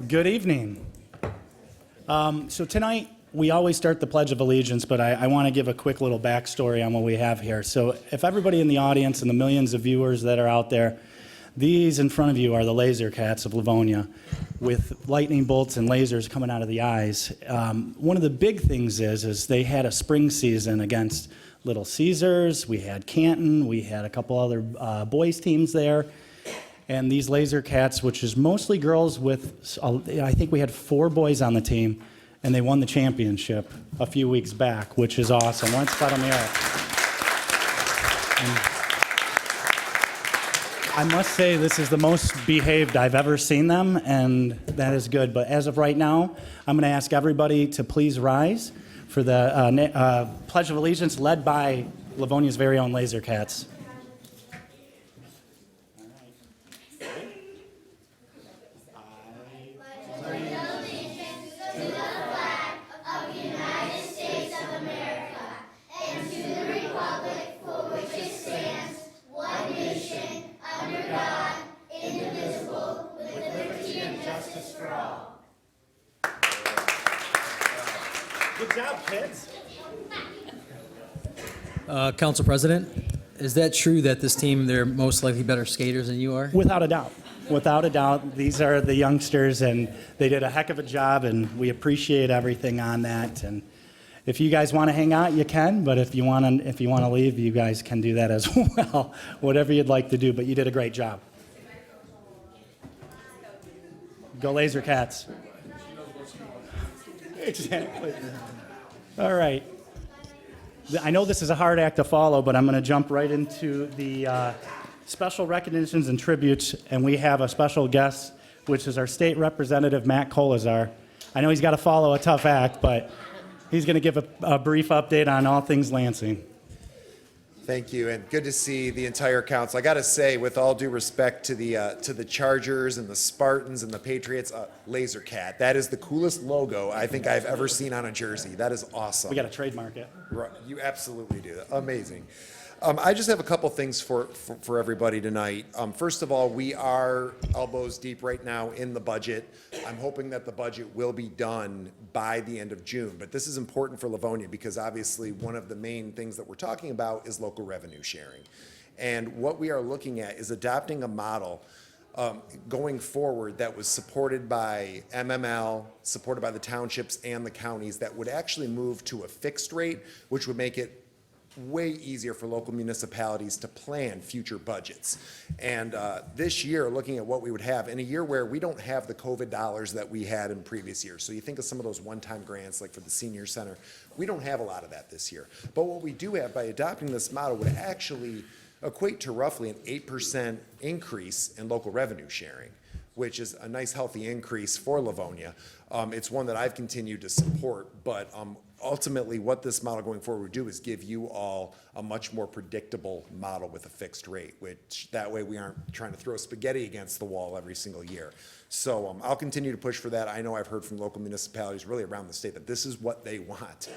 Good evening. So tonight, we always start the Pledge of Allegiance, but I want to give a quick little backstory on what we have here. So if everybody in the audience and the millions of viewers that are out there, these in front of you are the laser cats of Livonia with lightning bolts and lasers coming out of the eyes. One of the big things is they had a spring season against Little Caesars, we had Canton, we had a couple other boys teams there. And these laser cats, which is mostly girls with, I think we had 4 boys on the team, and they won the championship a few weeks back, which is awesome. Let's clap them here. I must say this is the most behaved I've ever seen them, and that is good. But as of right now, I'm going to ask everybody to please rise for the Pledge of Allegiance led by Livonia's very own laser cats. Good job, kids. Council President, is that true that this team, they're most likely better skaters than you are? Without a doubt. Without a doubt. These are the youngsters, and they did a heck of a job, and we appreciate everything on that. And if you guys want to hang out, you can, but if you want to leave, you guys can do that as well. Whatever you'd like to do, but you did a great job. Go Laser Cats. Exactly. All right. I know this is a hard act to follow, but I'm going to jump right into the special recognitions and tributes, and we have a special guest, which is our state representative, Matt Kolazar. I know he's got to follow a tough act, but he's going to give a brief update on all things Lansing. Thank you, and good to see the entire council. I got to say, with all due respect to the Chargers and the Spartans and the Patriots, Laser Cat, that is the coolest logo I think I've ever seen on a jersey. That is awesome. We got to trademark it. Right, you absolutely do. Amazing. I just have a couple things for everybody tonight. First of all, we are elbows deep right now in the budget. I'm hoping that the budget will be done by the end of June. But this is important for Livonia because obviously one of the main things that we're talking about is local revenue sharing. And what we are looking at is adopting a model going forward that was supported by MML, supported by the townships and the counties that would actually move to a fixed rate, which would make it way easier for local municipalities to plan future budgets. And this year, looking at what we would have, in a year where we don't have the COVID dollars that we had in previous years, so you think of some of those one-time grants like for the senior center, we don't have a lot of that this year. But what we do have by adopting this model would actually equate to roughly an 8% increase in local revenue sharing, which is a nice healthy increase for Livonia. It's one that I've continued to support, but ultimately what this model going forward would do is give you all a much more predictable model with a fixed rate, which that way we aren't trying to throw spaghetti against the wall every single year. So I'll continue to push for that. I know I've heard from local municipalities really around the state that this is what they want.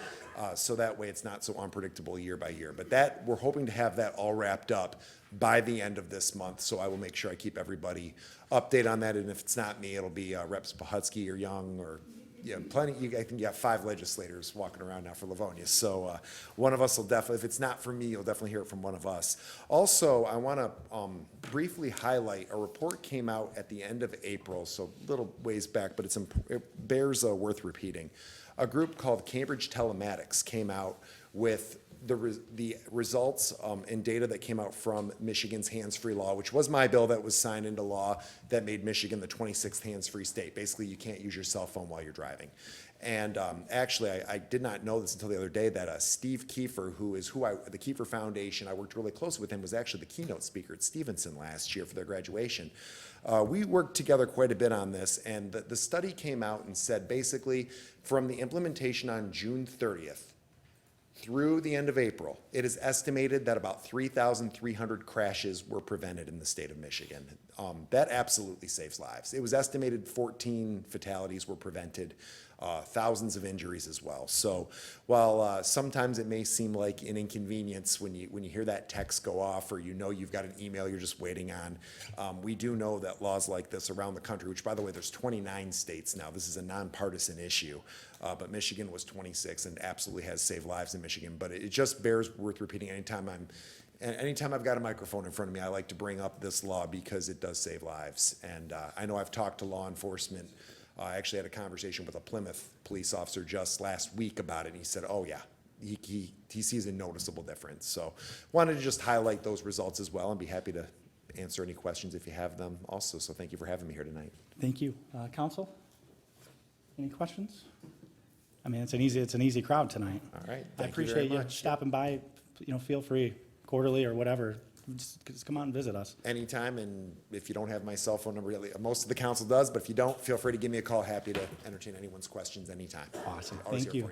So that way it's not so unpredictable year by year. But that we're hoping to have that all wrapped up by the end of this month. So I will make sure I keep everybody updated on that. And if it's not me, it'll be Reps Pahutsky or Young or plenty. I think you have 5 legislators walking around now for Livonia. So one of us will definitely, if it's not from me, you'll definitely hear it from one of us. Also, I want to briefly highlight a report came out at the end of April, so a little ways back, but it bears worth repeating. A group called Cambridge Telematics came out with the results and data that came out from Michigan's hands-free law, which was my bill that was signed into law that made Michigan the 26th hands-free state. Basically, you can't use your cell phone while you're driving. And actually, I did not know this until the other day that Steve Kiefer, the Kiefer Foundation, I worked really close with him, was actually the keynote speaker at Stevenson last year for their graduation. We worked together quite a bit on this, and the study came out and said basically from the implementation on June 30th, through the end of April, it is estimated that about 3,300 crashes were prevented in the state of Michigan. That absolutely saves lives. It was estimated 14 fatalities were prevented. thousands of injuries as well. So while sometimes it may seem like an inconvenience when you hear that text go off, or you know you've got an email you're just waiting on, we do know that laws like this around the country, which by the way, there's 29 states now. This is a nonpartisan issue, but Michigan was 26 and absolutely has saved lives in Michigan. But it just bears worth repeating. Anytime I've got a microphone in front of me, I like to bring up this law because it does save lives. And I know I've talked to law enforcement. I actually had a conversation with a Plymouth police officer just last week about it, and he said, oh yeah, he sees a noticeable difference. So wanted to just highlight those results as well, and be happy to answer any questions if you have them also. So thank you for having me here tonight. Thank you. Council, any questions? I mean, it's an easy crowd tonight. All right, I thank you very appreciate you much. stopping by, feel free, quarterly or whatever, just come out and visit us. Anytime, and if you don't have my cell phone number, really, most of the council does, but if you don't, feel free to give me a call. Happy to entertain anyone's questions anytime. Awesome. Always Thank here you.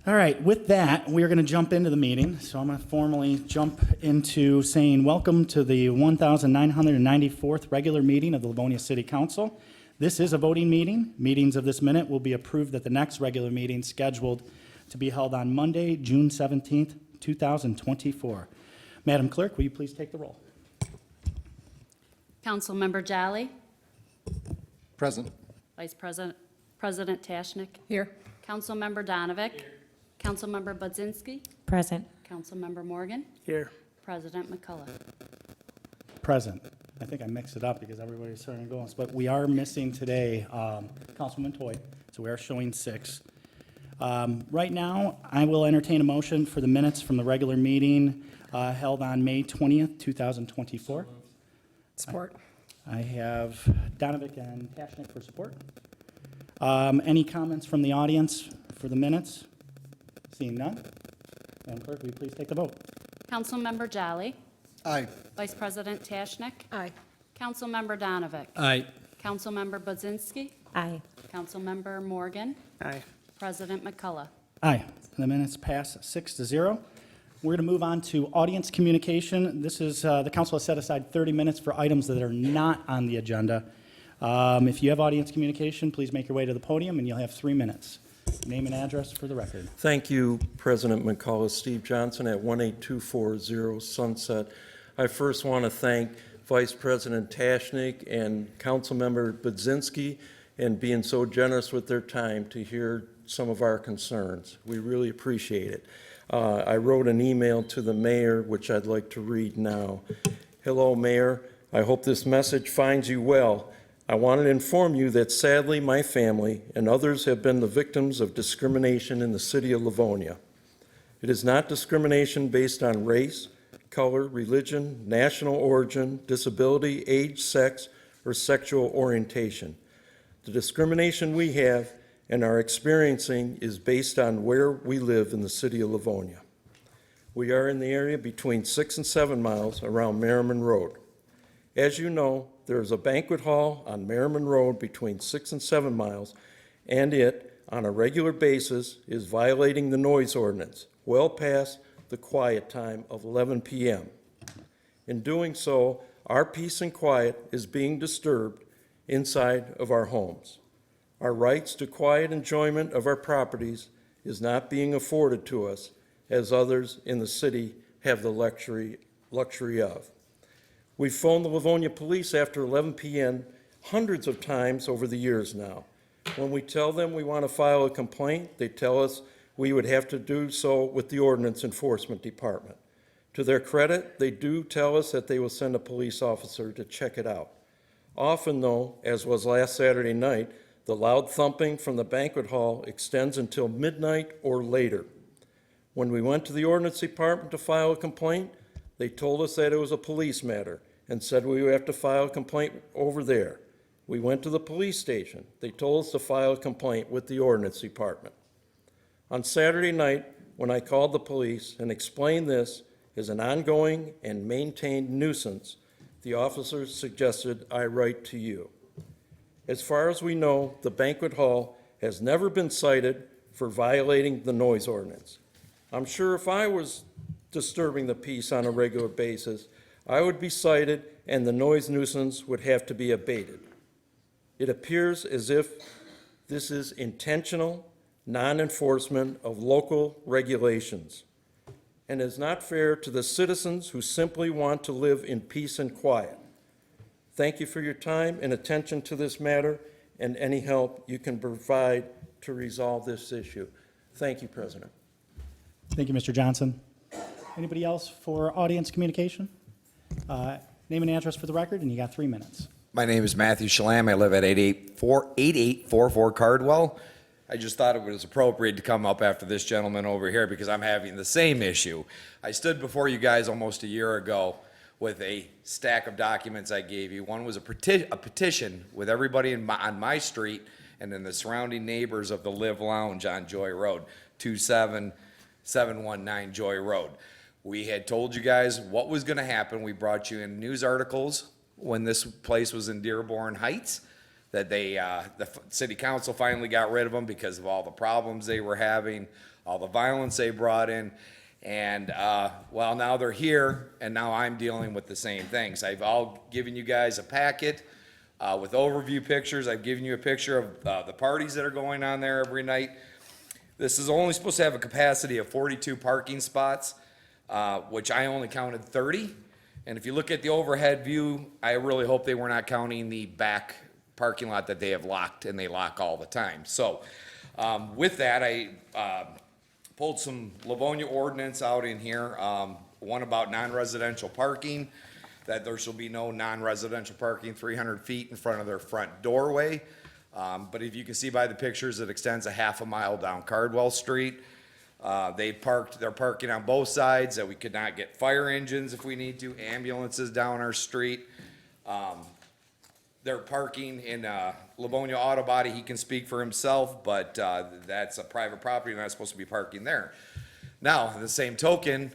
for All right, with that, we're going to jump into the meeting. So I'm going to formally jump into saying welcome to the 1994th regular meeting of the Livonia City Council. This is a voting meeting. Meetings of this minute will be approved at the next regular meeting scheduled to be held on Monday, June 17th, 2024. Madam Clerk, will you please take the roll? Councilmember Jolly, Present. Vice President Tashnik, Here. Councilmember Donovic, Councilmember Budzinski, Present. Councilmember Morgan, Here. President McCullough. Present. I think I mixed it up because everybody's starting to go, but we are missing today Councilman Toy, so we are showing 6. Right now, I will entertain a motion for the minutes from the regular meeting held on May 20th, 2024. Support. I have Donovic and Tashnik for support. Any comments from the audience for the minutes? Seeing none, Madam Clerk, will you please take the vote? Councilmember Jolly, Aye. Vice President Tashnik, Aye. Councilmember Donovic, Aye. Councilmember Budzinski, Aye. Councilmember Morgan, Aye. President McCullough. Aye. The minutes pass 6-0. We're going to move on to audience communication. This is, the council has set aside 30 minutes for items that are not on the agenda. If you have audience communication, please make your way to the podium, and you'll have 3 minutes. Name and address for the record. Thank you, President McCullough. Steve Johnson at 18240 Sunset. I first want to thank Vice President Tashnik and Councilmember Budzinski and being so generous with their time to hear some of our concerns. We really appreciate it. I wrote an email to the mayor, which I'd like to read now. Hello, Mayor. I hope this message finds you well. I want to inform you that sadly my family and others have been the victims of discrimination in the city of Livonia. It is not discrimination based on race, color, religion, national origin, disability, age, sex, or sexual orientation. The discrimination we have and are experiencing is based on where we live in the city of Livonia. We are in the area between 6 and 7 miles around Merriman Road. As you know, there is a banquet hall on Merriman Road between 6 and 7 miles, and it, on a regular basis, is violating the noise ordinance, well past the quiet time of 11 p.m. In doing so, our peace and quiet is being disturbed inside of our homes. Our rights to quiet enjoyment of our properties is not being afforded to us as others in the city have the luxury of. We've phoned the Livonia police after 11 p.m. hundreds of times over the years now. When we tell them we want to file a complaint, they tell us we would have to do so with the Ordinance Enforcement Department. To their credit, they do tell us that they will send a police officer to check it out. Often, though, as was last Saturday night, the loud thumping from the banquet hall extends until midnight or later. When we went to the Ordinance Department to file a complaint, they told us that it was a police matter and said we would have to file a complaint over there. We went to the police station. They told us to file a complaint with the Ordinance Department. On Saturday night, when I called the police and explained this as an ongoing and maintained nuisance, the officers suggested I write to you. As far as we know, the banquet hall has never been cited for violating the noise ordinance. I'm sure if I was disturbing the peace on a regular basis, I would be cited and the noise nuisance would have to be abated. It appears as if This is intentional non-enforcement of local regulations and is not fair to the citizens who simply want to live in peace and quiet. Thank you for your time and attention to this matter and any help you can provide to resolve this issue. Thank you, President. Thank you, Mr. Johnson. Anybody else for audience communication? Name and address for the record, and you got 3 minutes. My name is Matthew Shalam. I live at 8844 Cardwell. I just thought it was appropriate to come up after this gentleman over here because I'm having the same issue. I stood before you guys almost a year ago with a stack of documents I gave you. One was a petition with everybody on my street and then the surrounding neighbors of the Live Lounge on Joy Road, 27719 Joy Road. We had told you guys what was going to happen. We brought you in news articles when this place was in Dearborn Heights, that the city council finally got rid of them because of all the problems they were having, all the violence they brought in. And, well, now they're here, and now I'm dealing with the same things. I've all given you guys a packet with overview pictures. I've given you a picture of the parties that are going on there every night. This is only supposed to have a capacity of 42 parking spots, which I only counted 30. And if you look at the overhead view, I really hope they were not counting the back parking lot that they have locked, and they lock all the time. So with that, I pulled some Livonia ordinance out in here, one about non-residential parking, that there shall be no non-residential parking 300 feet in front of their front doorway. But if you can see by the pictures, it extends a half a mile down Cardwell Street. They're parking on both sides, that we could not get fire engines if we need to, ambulances down our street. They're parking in Livonia Auto Body. He can speak for himself, but that's a private property, and I'm supposed to be parking there. Now, in the same token,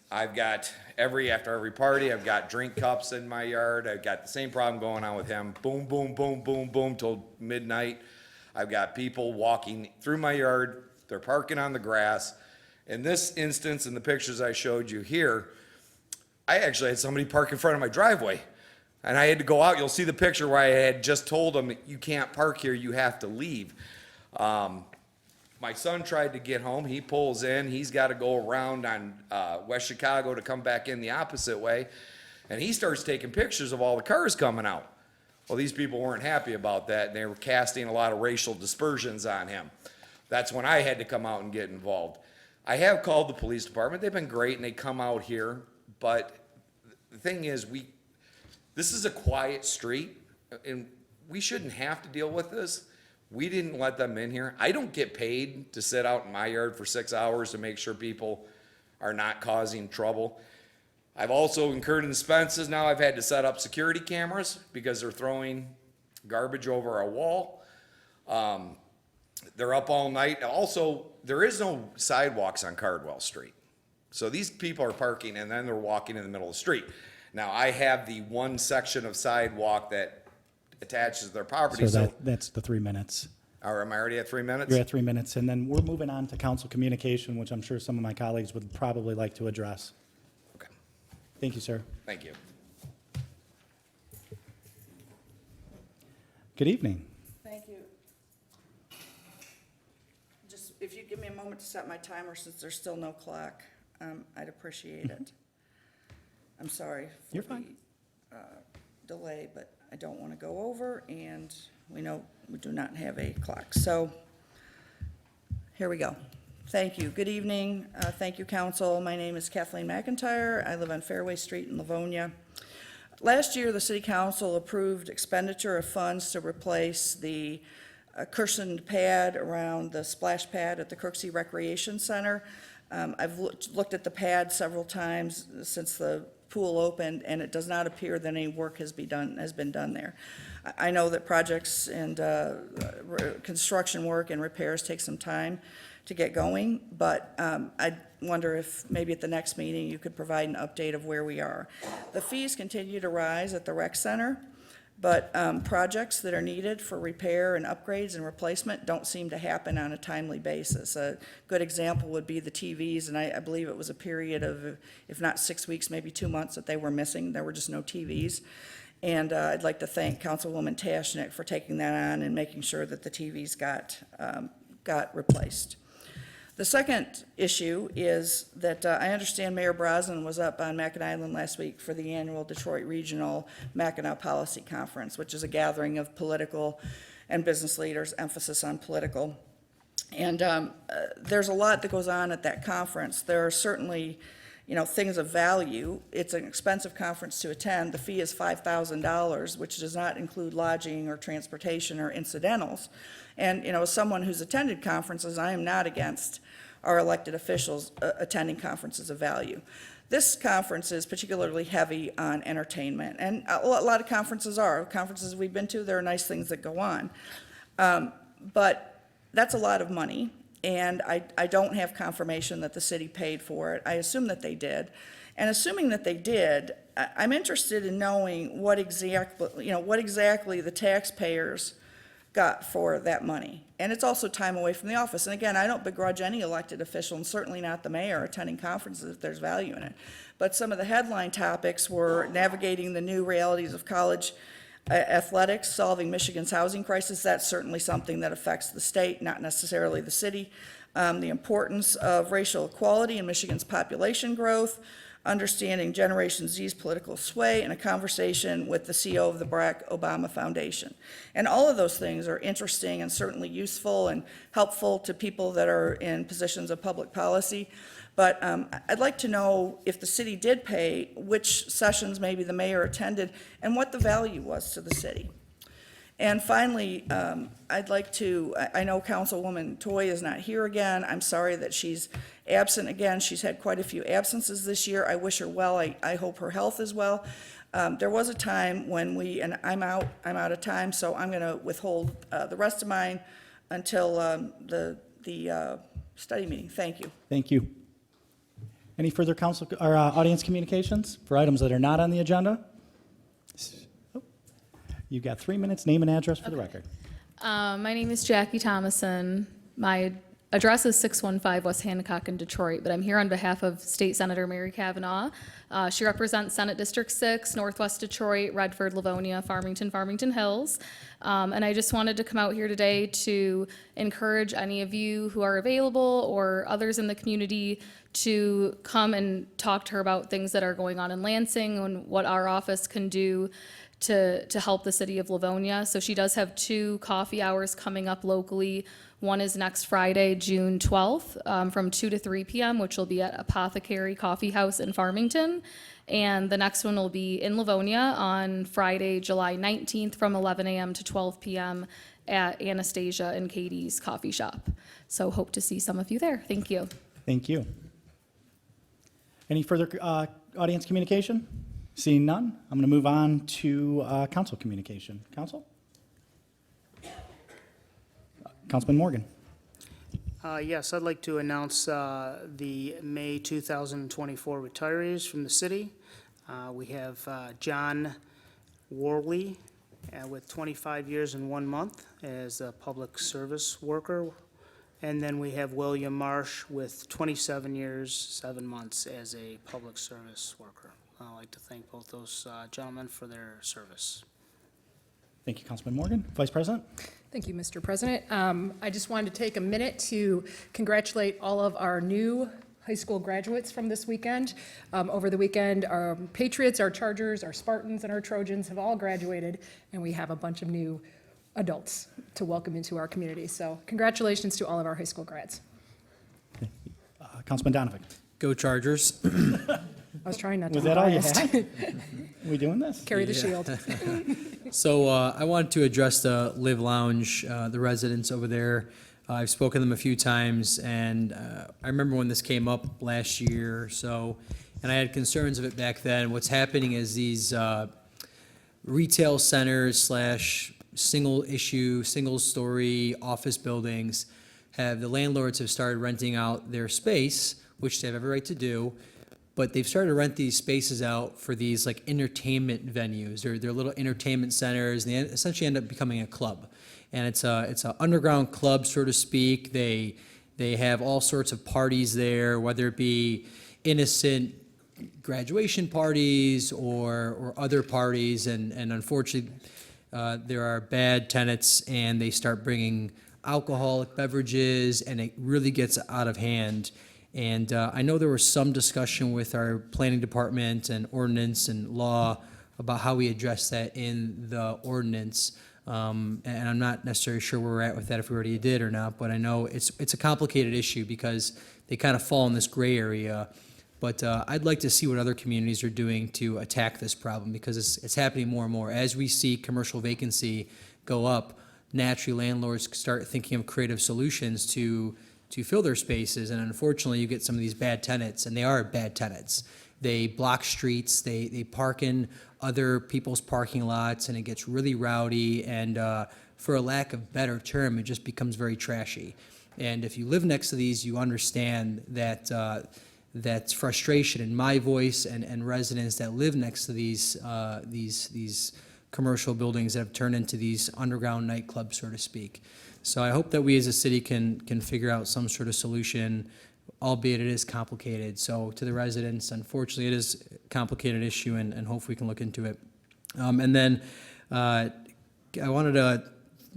I've got after every party, I've got drink cups in my yard. I've got the same problem going on with him. Boom, boom, boom, boom, boom, till midnight. I've got people walking through my yard. They're parking on the grass. In this instance, in the pictures I showed you here, I actually had somebody park in front of my driveway. And I had to go out. You'll see the picture where I had just told them, you can't park here, you have to leave. My son tried to get home. He pulls in. He's got to go around on West Chicago to come back in the opposite way. And he starts taking pictures of all the cars coming out. Well, these people weren't happy about that, and they were casting a lot of racial dispersions on him. That's when I had to come out and get involved. I have called the police department. They've been great, and they come out here. But the thing is, this is a quiet street, and we shouldn't have to deal with this. We didn't let them in here. I don't get paid to sit out in my yard for 6 hours to make sure people are not causing trouble. I've also incurred expenses. Now I've had to set up security cameras because they're throwing garbage over our wall. They're up all night. Also, there is no sidewalks on Cardwell Street. So these people are parking, and then they're walking in the middle of the street. Now, I have the one section of sidewalk that attaches to their property. So that's the 3 minutes. Or am I already at 3 minutes? You're at 3 minutes, and then we're moving on to council communication, which I'm sure some of my colleagues would probably like to address. Okay, Thank you, sir. thank you. Good evening. Thank you. Just, if you give me a moment to set my timer, since there's still no clock, I'd appreciate it. I'm sorry You're for fine. the delay, but I don't want to go over, and we know we do not have a clock. So, here we go. Thank you. Good evening. Thank you, council. My name is Kathleen McIntyre. I live on Fairway Street in Livonia. Last year, the city council approved expenditure of funds to replace the cushioned pad around the splash pad at the Crooksey Recreation Center. I've looked at the pad several times since the pool opened, and it does not appear that any work has been done there. I know that projects and construction work and repairs take some time to get going, but I wonder if maybe at the next meeting you could provide an update of where we are. The fees continue to rise at the rec center, but projects that are needed for repair and upgrades and replacement don't seem to happen on a timely basis. A good example would be the TVs, and I believe it was a period of, if not 6 weeks, maybe 2 months that they were missing. There were just no TVs. And I'd like to thank Councilwoman Tashnik for taking that on and making sure that the TVs got replaced. The second issue is that I understand Mayor Brosnan was up on Mackinac Island last week for the annual Detroit Regional Mackinac Policy Conference, which is a gathering of political and business leaders, emphasis on political. And there's a lot that goes on at that conference. There are certainly, things of value. It's an expensive conference to attend. The fee is $5,000, which does not include lodging or transportation or incidentals. And, as someone who's attended conferences, I am not against our elected officials attending conferences of value. This conference is particularly heavy on entertainment, and a lot of conferences are. Conferences we've been to, there are nice things that go on. But that's a lot of money, and I don't have confirmation that the city paid for it. I assume that they did. And assuming that they did, I'm interested in knowing what exactly the taxpayers got for that money. And it's also time away from the office. And again, I don't begrudge any elected official, and certainly not the mayor, attending conferences if there's value in it. But some of the headline topics were navigating the new realities of college athletics, solving Michigan's housing crisis. That's certainly something that affects the state, not necessarily the city. The importance of racial equality in Michigan's population growth, understanding Generation Z's political sway, and a conversation with the CEO of the Barack Obama Foundation. And all of those things are interesting and certainly useful and helpful to people that are in positions of public policy. But I'd like to know if the city did pay, which sessions maybe the mayor attended, and what the value was to the city. And finally, I'd like to, I know Councilwoman Toy is not here again. I'm sorry that she's absent again. She's had quite a few absences this year. I wish her well. I hope her health is well. There was a time when and I'm out of time, so I'm going to withhold the rest of mine until the study meeting. Thank you. Thank you. Any further council or audience communications for items that are not on the agenda? You've got 3 minutes. Name and address for the record. My name is Jackie Thomason. My address is 615 West Hancock in Detroit, but I'm here on behalf of State Senator Mary Cavanaugh. She represents Senate District 6, Northwest Detroit, Redford, Livonia, Farmington Hills. And I just wanted to come out here today to encourage any of you who are available or others in the community to come and talk to her about things that are going on in Lansing and what our office can do to help the city of Livonia. So she does have 2 coffee hours coming up locally. One is next Friday, June 12th, from 2 to 3 p.m., which will be at Apothecary Coffee House in Farmington. And the next one will be in Livonia on Friday, July 19th, from 11 a.m. to 12 p.m. at Anastasia and Katie's Coffee Shop. So hope to see some of you there. Thank you. Thank you. Any further audience communication? Seeing none, I'm going to move on to council communication. Council? Councilman Morgan. Yes, I'd like to announce the May 2024 retirees from the city. We have John Worley with 25 years and 1 month as a public service worker. And then we have William Marsh with 27 years, 7 months as a public service worker. I'd like to thank both those gentlemen for their service. Thank you, Councilman Morgan. Vice President? Thank you, Mr. President. I just wanted to take a minute to congratulate all of our new high school graduates from this weekend. Over the weekend, our Patriots, our Chargers, our Spartans, and our Trojans have all graduated, and we have a bunch of new adults to welcome into our community. So congratulations to all of our high school grads. Councilman Donovan? Go Chargers. I was trying not to Was be that all you biased. had? We doing this? Carry the shield. So I wanted to address the Live Lounge, the residents over there. I've spoken to them a few times, and I remember when this came up last year or so, and I had concerns of it back then. What's happening is these retail centers / single-story office buildings the landlords have started renting out their space, which they have every right to do, but they've started to rent these spaces out for these like entertainment venues. They're little entertainment centers, and they essentially end up becoming a club. And it's an underground club, so to speak. They have all sorts of parties there, whether it be innocent graduation parties or other parties, and unfortunately, there are bad tenants, and they start bringing alcoholic beverages, and it really gets out of hand. And I know there was some discussion with our planning department and ordinance and law about how we address that in the ordinance. And I'm not necessarily sure where we're at with that, if we already did or not, but I know it's a complicated issue because they kind of fall in this gray area. But I'd like to see what other communities are doing to attack this problem, because it's happening more and more. As we see commercial vacancy go up, naturally landlords start thinking of creative solutions to fill their spaces, and unfortunately, you get some of these bad tenants, and they are bad tenants. They block streets, they park in other people's parking lots, and it gets really rowdy, and for a lack of better term, it just becomes very trashy. And if you live next to these, you understand that that's frustration in my voice and residents that live next to these commercial buildings that have turned into these underground nightclubs, so to speak. So I hope that we as a city can figure out some sort of solution, albeit it is complicated. So to the residents, unfortunately, it is a complicated issue, and hopefully we can look into it. And then I wanted to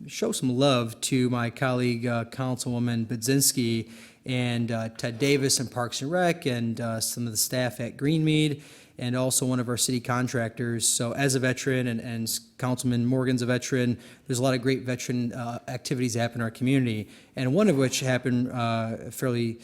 show some love to my colleague, Councilwoman Budzinski, and Ted Davis in Parks and Rec, and some of the staff at Greenmead, and also one of our city contractors. So as a veteran, and Councilman Morgan's a veteran, there's a lot of great veteran activities that happen in our community, and one of which happened fairly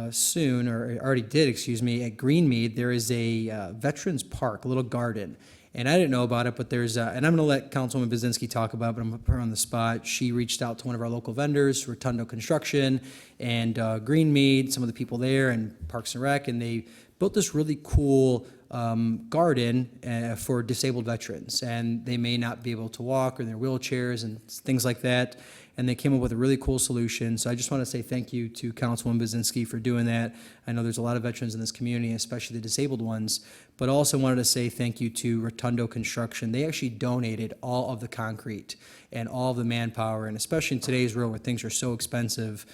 soon, or already did, excuse me, at Greenmead. There is a Veterans Park, a little garden. And I didn't know about it, but there's, and I'm going to let Councilwoman Budzinski talk about it, but I'm going to put her on the spot. She reached out to one of our local vendors, Rotundo Construction, and Greenmead, some of the people there, and Parks and Rec, and they built this really cool garden for disabled veterans. And they may not be able to walk, or in their wheelchairs and things like that. And they came up with a really cool solution. So I just want to say thank you to Councilwoman Budzinski for doing that. I know there's a lot of veterans in this community, especially the disabled ones, but also wanted to say thank you to Rotundo Construction. They actually donated all of the concrete and all of the manpower, and especially in today's world where things are so expensive,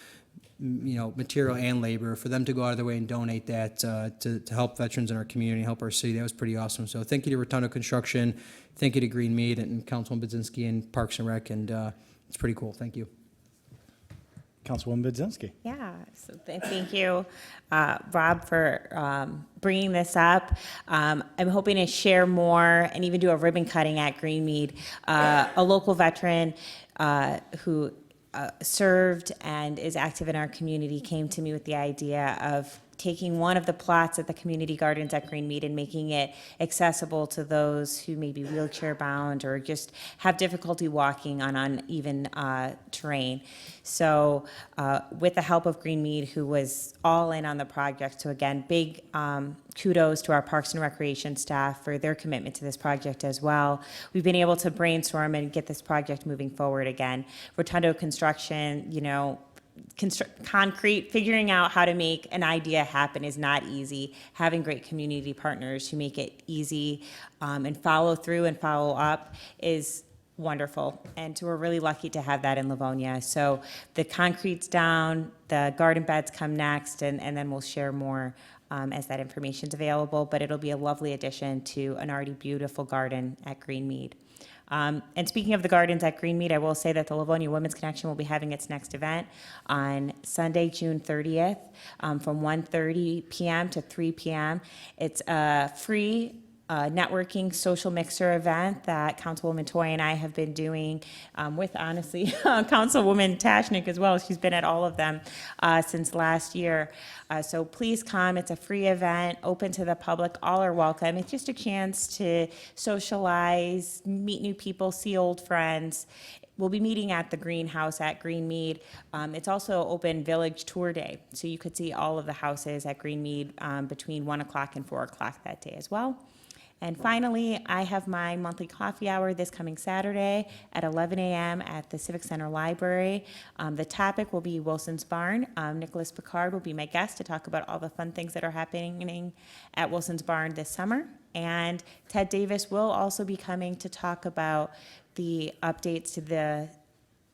you know, material and labor, for them to go out of their way and donate that to help veterans in our community, help our city, that was pretty awesome. So thank you to Rotundo Construction, thank you to Greenmead and Councilwoman Budzinski and Parks and Rec, and it's pretty cool. Thank you. Councilwoman Budzinski. Yeah, so thank you, Rob, for bringing this up. I'm hoping to share more and even do a ribbon cutting at Greenmead. A local veteran who served and is active in our community came to me with the idea of taking one of the plots at the community gardens at Greenmead and making it accessible to those who may be wheelchair bound or just have difficulty walking on uneven terrain. So with the help of Greenmead, who was all in on the project, so again, big kudos to our Parks and Recreation staff for their commitment to this project as well. We've been able to brainstorm and get this project moving forward again. Rotundo Construction, you know, concrete, figuring out how to make an idea happen is not easy. Having great community partners who make it easy and follow through and follow up is wonderful. And so we're really lucky to have that in Livonia. So the concrete's down, the garden beds come next, and then we'll share more as that information's available. But it'll be a lovely addition to an already beautiful garden at Greenmead. And speaking of the gardens at Greenmead, I will say that the Livonia Women's Connection will be having its next event on Sunday, June 30th, from 1:30 p.m. to 3 p.m. It's a free networking social mixer event that Councilwoman Toy and I have been doing with, honestly, Councilwoman Tashnik as well. She's been at all of them since last year. So please come. It's a free event, open to the public. All are welcome. It's just a chance to socialize, meet new people, see old friends. We'll be meeting at the greenhouse at Greenmead. It's also open Village Tour Day, so you could see all of the houses at Greenmead between 1 o'clock and 4 o'clock that day as well. And finally, I have my monthly coffee hour this coming Saturday at 11 a.m. at the Civic Center Library. The topic will be Wilson's Barn. Nicholas Picard will be my guest to talk about all the fun things that are happening at Wilson's Barn this summer. And Ted Davis will also be coming to talk about the updates to the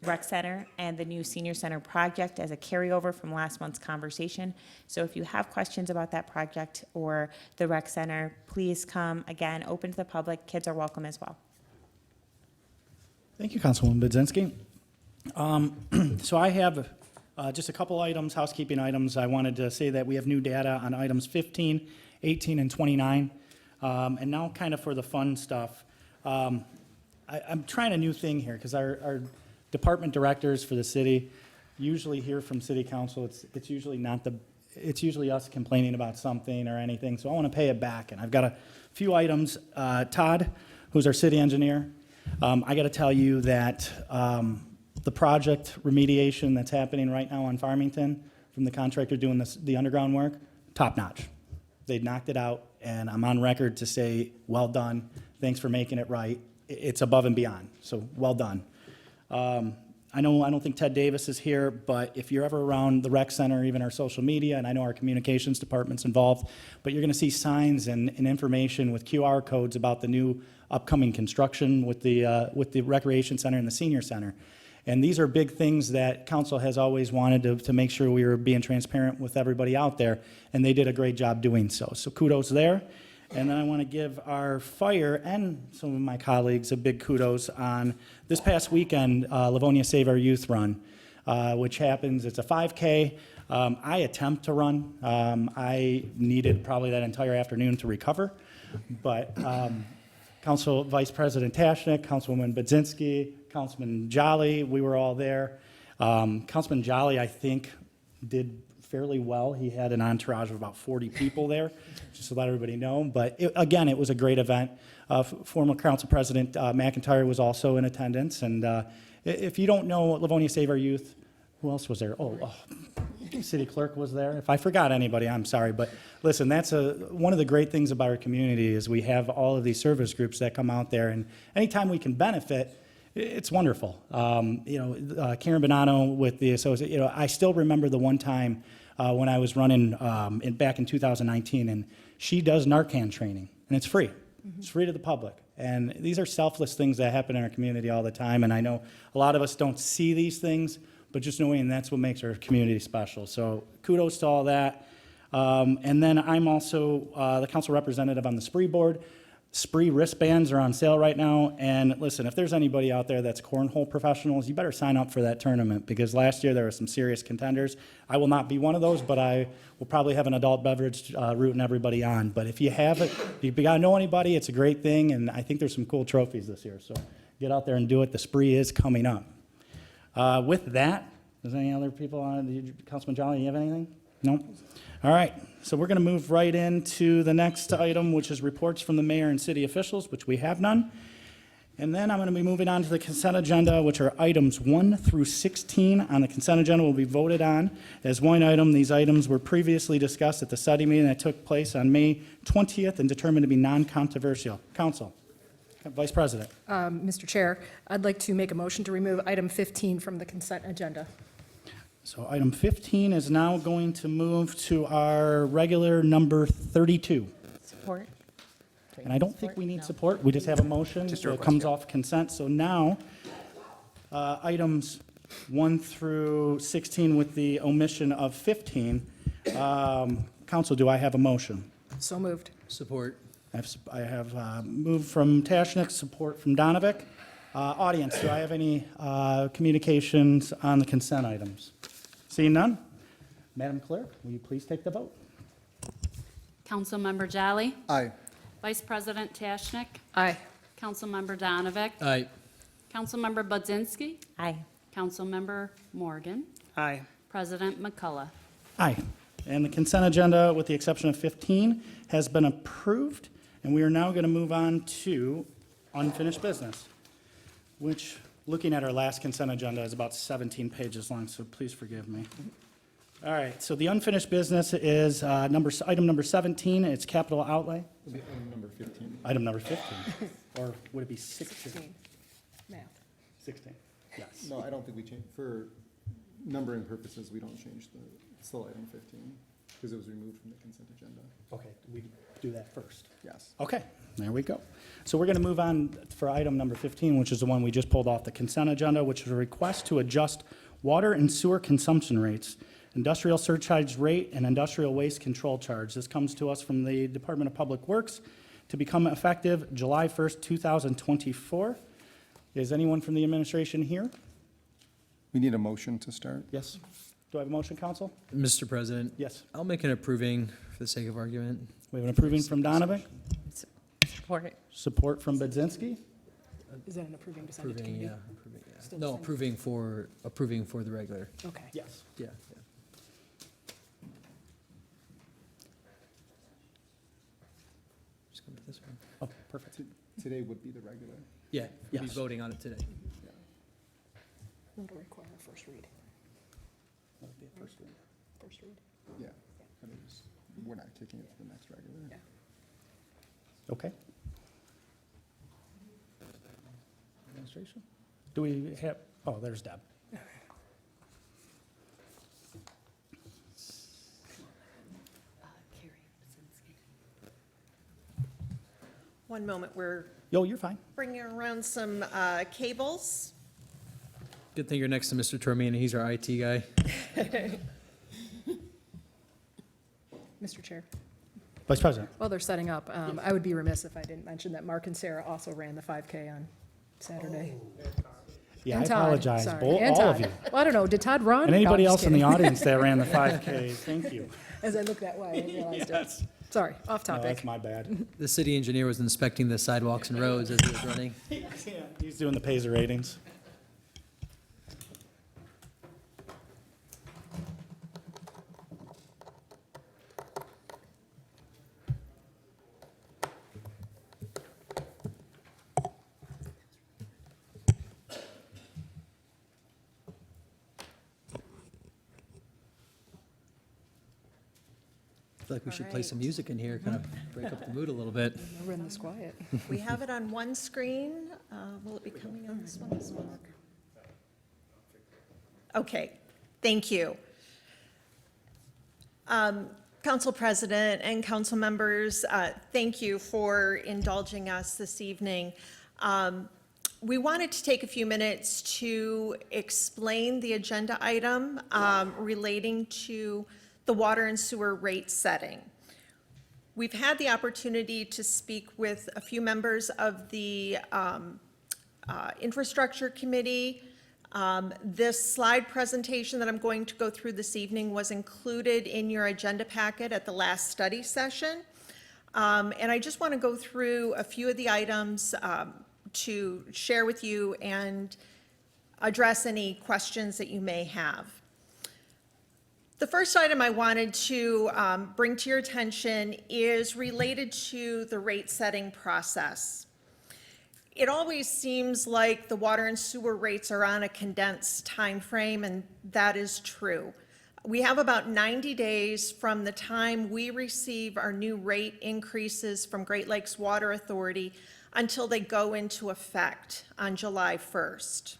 rec center and the new senior center project as a carryover from last month's conversation. So if you have questions about that project or the rec center, please come. Again, open to the public. Kids are welcome as well. Thank you, Councilwoman Budzinski. So I have just a couple items, housekeeping items. I wanted to say that we have new data on items 15, 18, and 29. And now kind of for the fun stuff. I'm trying a new thing here because our department directors for the city usually hear from city council. It's usually us complaining about something or anything. So I want to pay it back. And I've got a few items. Todd, who's our city engineer, I got to tell you that the project remediation that's happening right now on Farmington from the contractor doing the underground work, top notch. They knocked it out, and I'm on record to say, well done. Thanks for making it right. It's above and beyond, so well done. I don't think Ted Davis is here, but if you're ever around the rec center, even our social media, and I know our communications department's involved, but you're going to see signs and information with QR codes about the new upcoming construction with the recreation center and the senior center. And these are big things that council has always wanted to make sure we were being transparent with everybody out there, and they did a great job doing so. So kudos there. And then I want to give our fire and some of my colleagues a big kudos on this past weekend, Livonia Save Our Youth Run, which happens, it's a 5K. I attempt to run. I needed probably that entire afternoon to recover, but Council Vice President Tashnik, Councilwoman Budzinski, Councilman Jolly, we were all there. Councilman Jolly, I think, did fairly well. He had an entourage of about 40 people there, just to let everybody know. But again, it was a great event. Former Council President McIntyre was also in attendance. And if you don't know Livonia Save Our Youth, who else was there? City Clerk was there. If I forgot anybody, I'm sorry. But listen, that's one of the great things about our community is we have all of these service groups that come out there. And anytime we can benefit, it's wonderful. Karen Bonanno with the associate, I still remember the one time when I was running back in 2019, and she does Narcan training, and it's free. It's free to the public. And these are selfless things that happen in our community all the time, and I know a lot of us don't see these things, but just knowing that's what makes our community special. So kudos to all that. And then I'm also the council representative on the Spree board. Spree wristbands are on sale right now, and listen, if there's anybody out there that's cornhole professionals, you better sign up for that tournament, because last year there were some serious contenders. I will not be one of those, but I will probably have an adult beverage rooting everybody on. But if you have it, if you gotta know anybody, it's a great thing, and I think there's some cool trophies this year, so get out there and do it. The Spree is coming up. With that, does any other people on, Councilman Jolly, you have anything? No? All right, so we're going to move right into the next item, which is reports from the mayor and city officials, which we have none. And then I'm going to be moving on to the consent agenda, which are items 1 through 16 on the consent agenda will be voted on as one item. These items were previously discussed at the study meeting that took place on May 20th and determined to be non-controversial. Council. Vice President. Mr. Chair, I'd like to make a motion to remove item 15 from the consent agenda. So item 15 is now going to move to our regular number 32. Support. And I don't think we need support. We just have a motion that comes off consent. So now, items 1 through 16 with the omission of 15. Council, do I have a motion? So moved. Support. I have moved from Tashnik, support from Donovic. Audience, do I have any communications on the consent items? Seeing none? Madam Clerk, will you please take the vote? Councilmember Jolly, Aye. Vice President Tashnik, Aye. Councilmember Donovic, Aye. Councilmember Budzinski, Aye. Councilmember Morgan, Aye. President McCullough. Aye. And the consent agenda, with the exception of 15, has been approved. And we are now going to move on to unfinished business, which, looking at our last consent agenda, is about 17 pages long, so please forgive me. All right, so the unfinished business is item number 17. It's capital outlay. It'll be item number 15. Item number 15. Or would it be 16? 16. Math. 16, yes. No, I don't think we changed. For numbering purposes, we don't change it's still item 15, because it was removed from the consent agenda. Okay, we do that first. Yes. Okay, there we go. So we're going to move on for item number 15, which is the one we just pulled off the consent agenda, which is a request to adjust water and sewer consumption rates, industrial surcharge rate, and industrial waste control charge. This comes to us from the Department of Public Works to become effective July 1st, 2024. Is anyone from the administration here? We need a motion to start. Yes. Do I have a motion, council? Mr. President? Yes. I'll make an approving for the sake of argument. We have an approving from Donovan, Support. support from Budzinski. Is that an approving to send it to Approving, committee? yeah, approving, yeah. Still No, the same. approving for the regular. Okay. Yes. Yeah, yeah. Just come to this one. Oh, perfect. Today would be the regular. Yeah, we'll be Yes. voting on it today. It'll require a first read. That'll be a first read. First read. Yeah. But we're not kicking it to the next regular. Yeah. Okay. Administration? Do we have, oh, there's Deb. One moment, we're Yo, you're fine. bringing around some cables. Good thing you're next to Mr. Tormina, he's our IT guy. Mr. Chair, Vice President? while they're setting up, I would be remiss if I didn't mention that Mark and Sarah also ran the 5K on Saturday. Yeah, I And Todd, apologize, sorry. all And of Todd. you. Well, I don't know, did Todd run? And No, anybody I'm else just in the kidding. audience that ran the 5K, thank you. As I looked that way, I realized Yes. it. Sorry, off No, that's topic. my bad. The city engineer was inspecting the sidewalks and roads as he was running. Yeah, he's doing the Paisley ratings. I feel like we should play some music in here, kind of break up the mood a little bit. I'll run this quiet. We have it on one screen. Will it be coming on this one as well? Okay, thank you. Council President and council members, thank you for indulging us this evening. We wanted to take a few minutes to explain the agenda item relating to the water and sewer rate setting. We've had the opportunity to speak with a few members of the Infrastructure Committee. This slide presentation that I'm going to go through this evening was included in your agenda packet at the last study session. And I just want to go through a few of the items to share with you and address any questions that you may have. The first item I wanted to bring to your attention is related to the rate setting process. It always seems like the water and sewer rates are on a condensed time frame, and that is true. We have about 90 days from the time we receive our new rate increases from Great Lakes Water Authority until they go into effect on July 1st.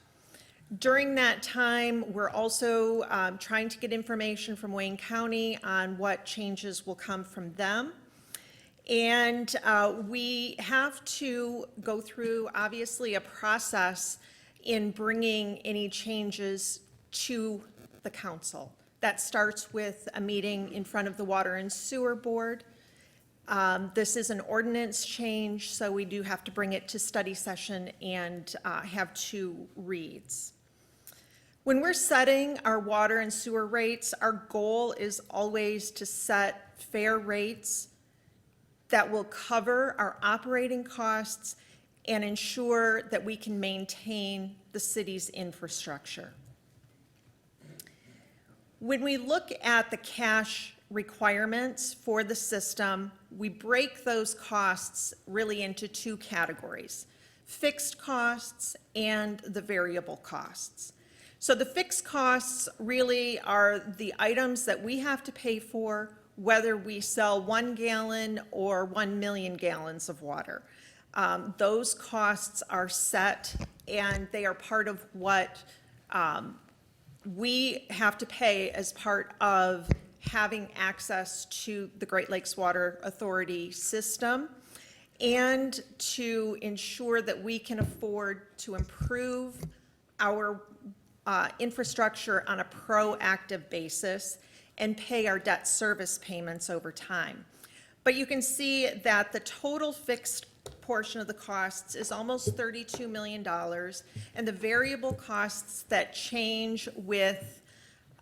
During that time, we're also trying to get information from Wayne County on what changes will come from them. And we have to go through, obviously, a process in bringing any changes to the council. That starts with a meeting in front of the Water and Sewer Board. This is an ordinance change, so we do have to bring it to study session and have 2 reads. When we're setting our water and sewer rates, our goal is always to set fair rates that will cover our operating costs and ensure that we can maintain the city's infrastructure. When we look at the cash requirements for the system, we break those costs really into 2 categories: fixed costs and the variable costs. So the fixed costs really are the items that we have to pay for, whether we sell 1 gallon or 1 million gallons of water. Those costs are set, and they are part of what we have to pay as part of having access to the Great Lakes Water Authority system and to ensure that we can afford to improve our infrastructure on a proactive basis and pay our debt service payments over time. But you can see that the total fixed portion of the costs is almost $32 million, and the variable costs that change with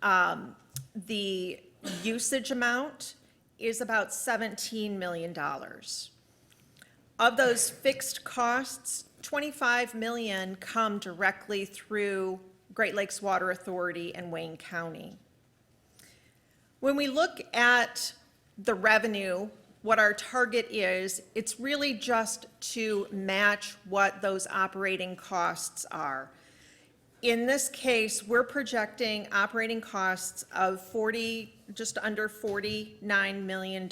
the usage amount is about $17 million. Of those fixed costs, $25 million come directly through Great Lakes Water Authority and Wayne County. When we look at the revenue, what our target is, it's really just to match what those operating costs are. In this case, we're projecting operating costs of just under $49 million.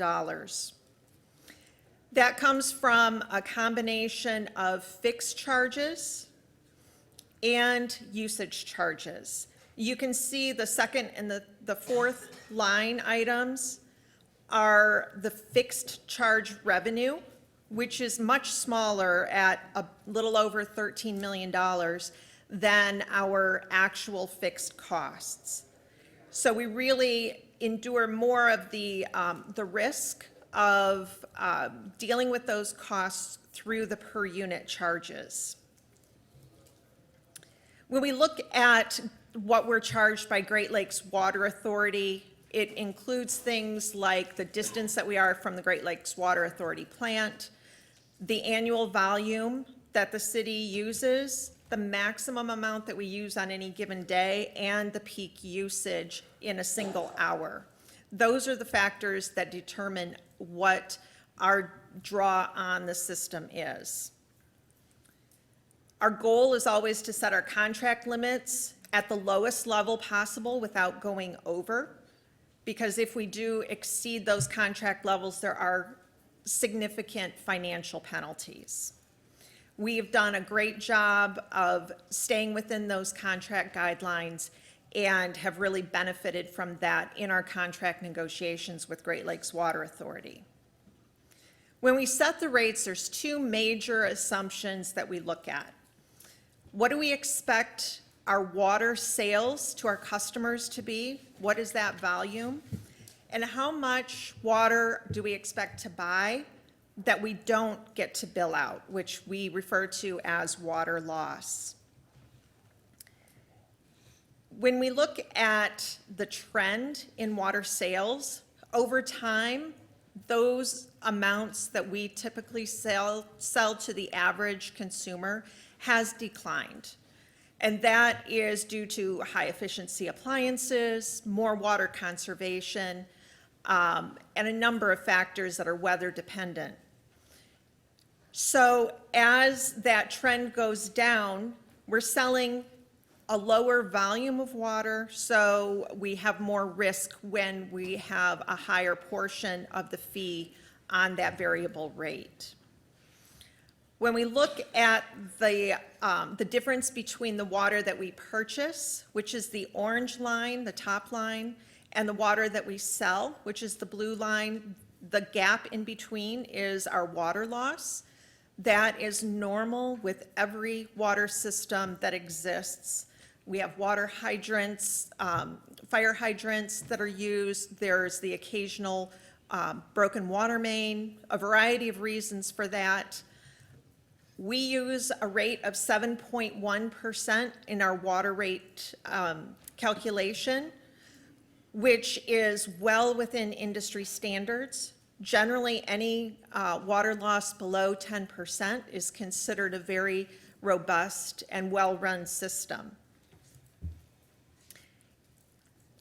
That comes from a combination of fixed charges and usage charges. You can see the second and the fourth line items are the fixed charge revenue, which is much smaller at a little over $13 million than our actual fixed costs. So we really endure more of the risk of dealing with those costs through the per unit charges. When we look at what we're charged by Great Lakes Water Authority, it includes things like the distance that we are from the Great Lakes Water Authority plant, the annual volume that the city uses, the maximum amount that we use on any given day, and the peak usage in a single hour. Those are the factors that determine what our draw on the system is. Our goal is always to set our contract limits at the lowest level possible without going over, because if we do exceed those contract levels, there are significant financial penalties. We've done a great job of staying within those contract guidelines and have really benefited from that in our contract negotiations with Great Lakes Water Authority. When we set the rates, there's two major assumptions that we look at. What do we expect our water sales to our customers to be? What is that volume? And how much water do we expect to buy that we don't get to bill out, which we refer to as water loss? When we look at the trend in water sales, over time, those amounts that we typically sell to the average consumer has declined. And that is due to high efficiency appliances, more water conservation, and a number of factors that are weather dependent. So as that trend goes down, we're selling a lower volume of water, so we have more risk when we have a higher portion of the fee on that variable rate. When we look at the difference between the water that we purchase, which is the orange line, the top line, and the water that we sell, which is the blue line, the gap in between is our water loss. That is normal with every water system that exists. We have water hydrants, fire hydrants that are used. There's the occasional broken water main, a variety of reasons for that. We use a rate of 7.1% in our water rate calculation, which is well within industry standards. Generally, any water loss below 10% is considered a very robust and well-run system.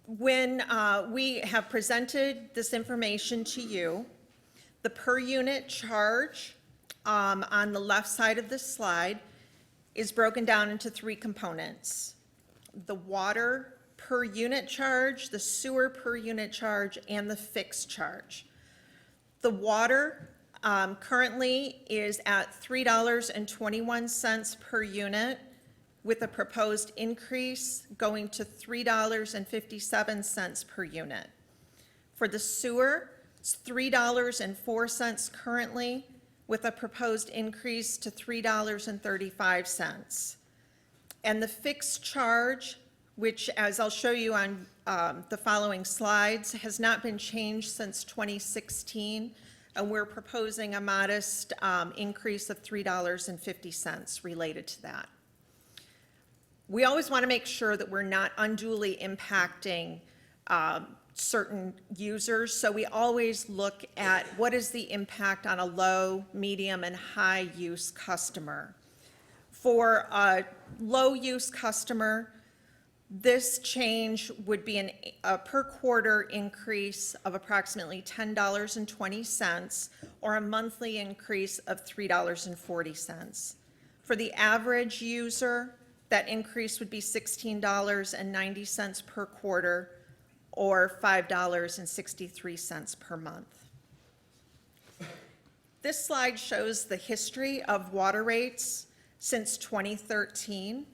When we have presented this information to you, the per unit charge on the left side of this slide is broken down into three components: the water per unit charge, the sewer per unit charge, and the fixed charge. The water currently is at $3.21 per unit. with a proposed increase going to $3.57 per unit. For the sewer, it's $3.04 currently, with a proposed increase to $3.35. And the fixed charge, which, as I'll show you on the following slides, has not been changed since 2016, and we're proposing a modest increase of $3.50 related to that. We always want to make sure that we're not unduly impacting certain users, so we always look at what is the impact on a low, medium, and high-use customer. For a low-use customer, this change would be a per quarter increase of approximately $10.20, or a monthly increase of $3.40. For the average user, that increase would be $16.90 per quarter, or $5.63 per month. This slide shows the history of water rates since 2013.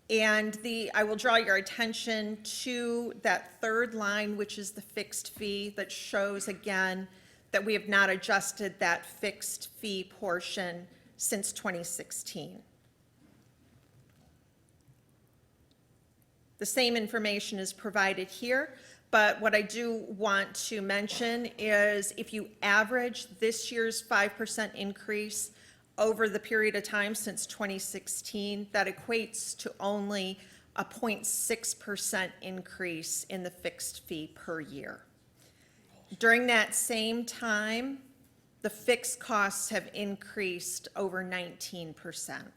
And I will draw your attention to that third line, which is the fixed fee, that shows again that we have not adjusted that fixed fee portion since 2016. The same information is provided here, but what I do want to mention is if you average this year's 5% increase over the period of time since 2016, that equates to only a 0.6% increase in the fixed fee per year. During that same time, the fixed costs have increased over 19%.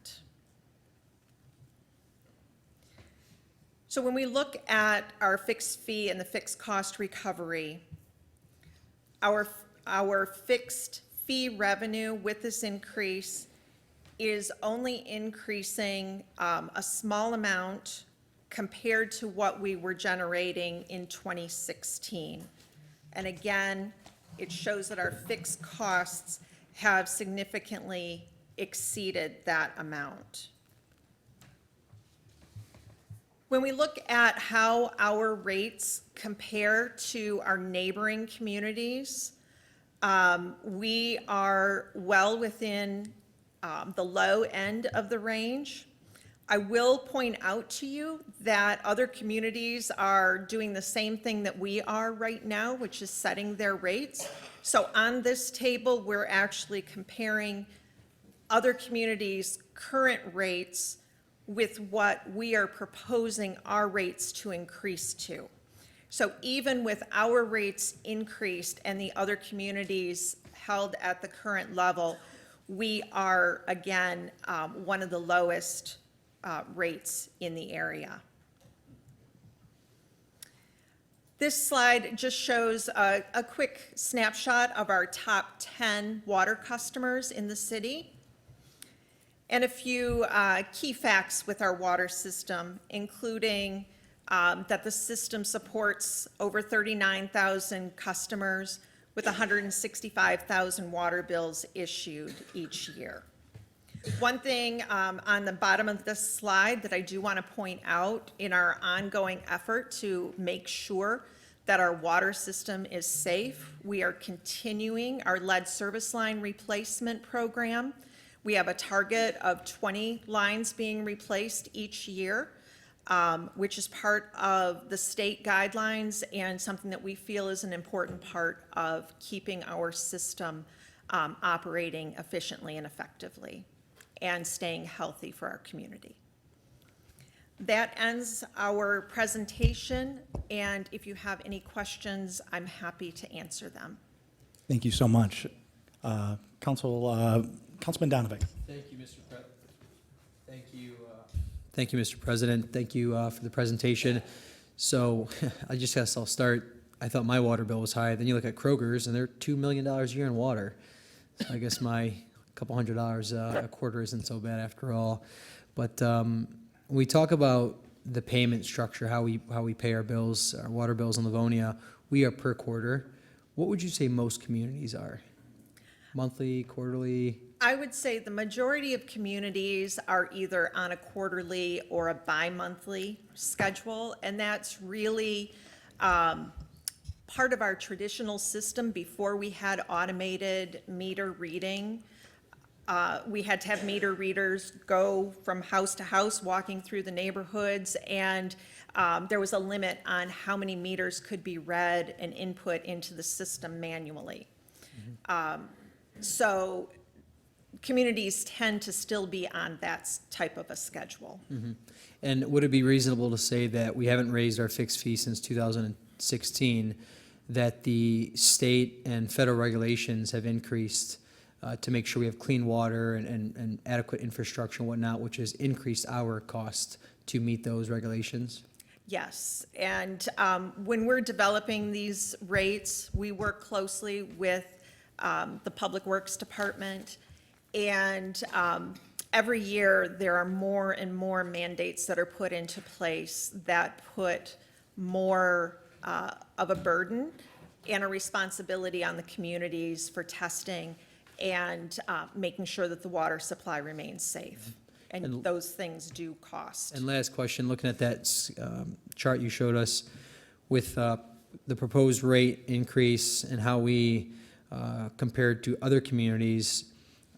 So when we look at our fixed fee and the fixed cost recovery, our fixed fee revenue with this increase is only increasing a small amount compared to what we were generating in 2016. And again, it shows that our fixed costs have significantly exceeded that amount. When we look at how our rates compare to our neighboring communities, we are well within the low end of the range. I will point out to you that other communities are doing the same thing that we are right now, which is setting their rates. So on this table, we're actually comparing other communities' current rates with what we are proposing our rates to increase to. So even with our rates increased and the other communities held at the current level, we are, again, one of the lowest rates in the area. This slide just shows a quick snapshot of our top 10 water customers in the city, and a few key facts with our water system, including that the system supports over 39,000 customers with 165,000 water bills issued each year. One thing on the bottom of this slide that I do want to point out in our ongoing effort to make sure that our water system is safe, we are continuing our lead service line replacement program. We have a target of 20 lines being replaced each year, which is part of the state guidelines and something that we feel is an important part of keeping our system operating efficiently and effectively and staying healthy for our community. That ends our presentation, and if you have any questions, I'm happy to answer them. Thank you so much. Councilman Donovan. Thank you, Mr. President. Thank you, Mr. President. Thank you for the presentation. So I just guess I'll start. I thought my water bill was high. Then you look at Kroger's, and they're $2 million a year in water. So I guess my couple $100 a quarter isn't so bad after all. But when we talk about the payment structure, how we pay our bills, our water bills in Livonia, we are per quarter. What would you say most communities are? Monthly, quarterly? I would say the majority of communities are either on a quarterly or a bi-monthly schedule, and that's really part of our traditional system. Before we had automated meter reading, we had to have meter readers go from house to house, walking through the neighborhoods, and there was a limit on how many meters could be read and input into the system manually. So communities tend to still be on that type of a schedule. And would it be reasonable to say that we haven't raised our fixed fee since 2016, that the state and federal regulations have increased to make sure we have clean water and adequate infrastructure and whatnot, which has increased our cost to meet those regulations? Yes, and when we're developing these rates, we work closely with the Public Works Department, and every year there are more and more mandates that are put into place that put more of a burden and a responsibility on the communities for testing and making sure that the water supply remains safe. And those things do cost. And last question, looking at that chart you showed us with the proposed rate increase and how we compared to other communities,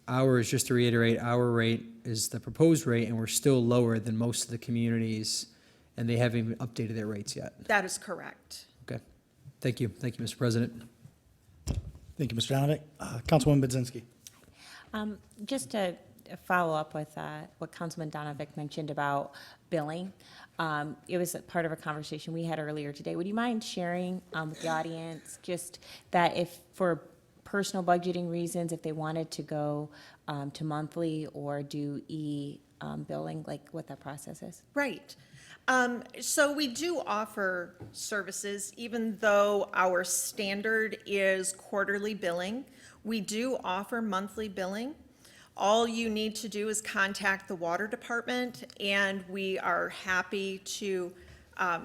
ours, just to reiterate, our rate is the proposed rate, and we're still lower than most of the communities, and they haven't even updated their rates yet. That is correct. Okay. Thank you. Thank you, Mr. President. Thank you, Mr. Donovic. Councilwoman Budzinski. Just to follow up with what Councilman Donovic mentioned about billing. It was a part of a conversation we had earlier today. Would you mind sharing with the audience just that if for personal budgeting reasons, if they wanted to go to monthly or do e-billing, like what that process is? Right. So we do offer services, even though our standard is quarterly billing. We do offer monthly billing. All you need to do is contact the water department, and we are happy to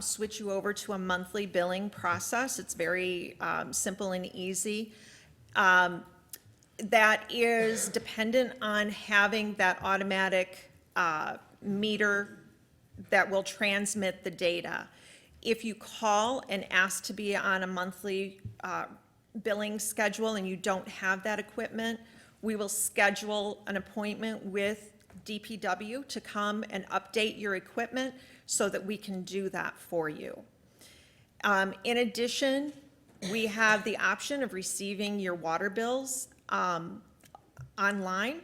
switch you over to a monthly billing process. It's very simple and easy. That is dependent on having that automatic meter that will transmit the data. If you call and ask to be on a monthly billing schedule and you don't have that equipment, we will schedule an appointment with DPW to come and update your equipment so that we can do that for you. In addition, we have the option of receiving your water bills online.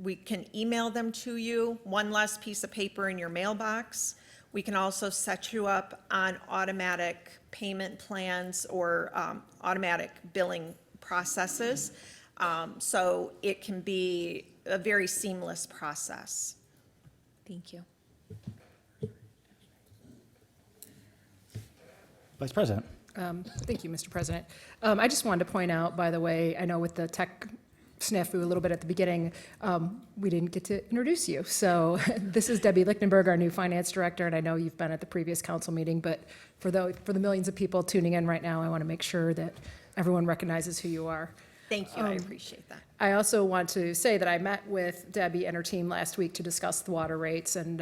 We can email them to you, one less piece of paper in your mailbox. We can also set you up on automatic payment plans or automatic billing processes. So it can be a very seamless process. Thank you. Vice President. Thank you, Mr. President. I just wanted to point out, by the way, I know with the tech snafu a little bit at the beginning, we didn't get to introduce you. So this is Debbie Lichtenberg, our new finance director, and I know you've been at the previous council meeting, but for the millions of people tuning in right now, I want to make sure that everyone recognizes who you are. Thank you, I appreciate that. I also want to say that I met with Debbie and her team last week to discuss the water rates and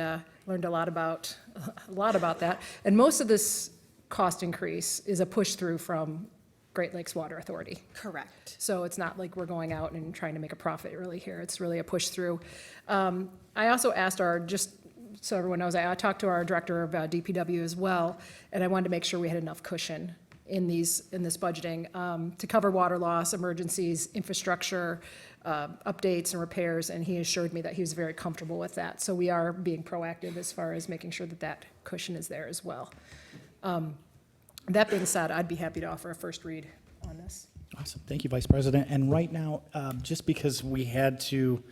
learned a lot about that. And most of this cost increase is a push through from Great Lakes Water Authority. Correct. So it's not like we're going out and trying to make a profit really here. It's really a push through. I also asked just so everyone knows, I talked to our director of DPW as well, and I wanted to make sure we had enough cushion in this budgeting to cover water loss, emergencies, infrastructure, updates and repairs, and he assured me that he was very comfortable with that. So we are being proactive as far as making sure that that cushion is there as well. That being said, I'd be happy to offer a first read on this. Awesome. Thank you, Vice President. And right now, just because we had to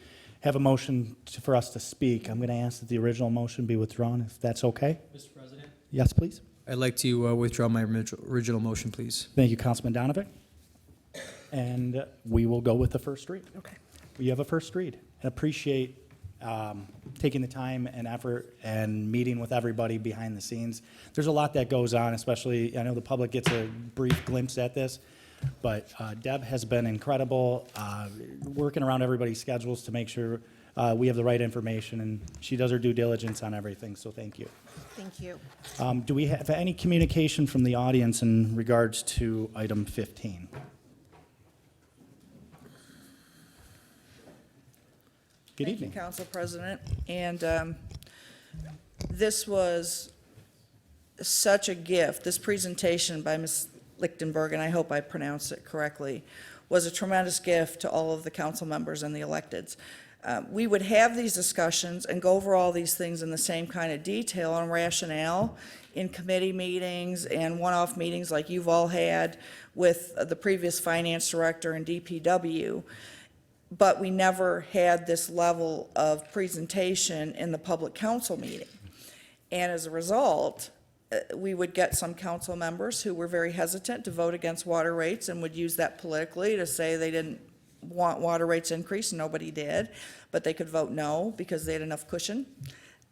have a motion for us to speak, I'm going to ask that the original motion be withdrawn, if that's okay. Mr. President? Yes, please. I'd like to withdraw my original motion, please. Thank you, Councilman Donovic. And we will go with the first read. Okay. We have a first read. I appreciate taking the time and effort and meeting with everybody behind the scenes. There's a lot that goes on, especially, I know the public gets a brief glimpse at this, But Deb has been incredible, working around everybody's schedules to make sure we have the right information, and she does her due diligence on everything, so thank you. Thank you. Do we have any communication from the audience in regards to item 15? Good Thank you, evening. Council President. And this was such a gift. This presentation by Ms. Lichtenberg, and I hope I pronounced it correctly, was a tremendous gift to all of the council members and the electeds. We would have these discussions and go over all these things in the same kind of detail and rationale in committee meetings and one-off meetings like you've all had with the previous finance director and DPW. But we never had this level of presentation in the public council meeting. And as a result, we would get some council members who were very hesitant to vote against water rates and would use that politically to say they didn't want water rates increased, and nobody did, but they could vote no because they had enough cushion,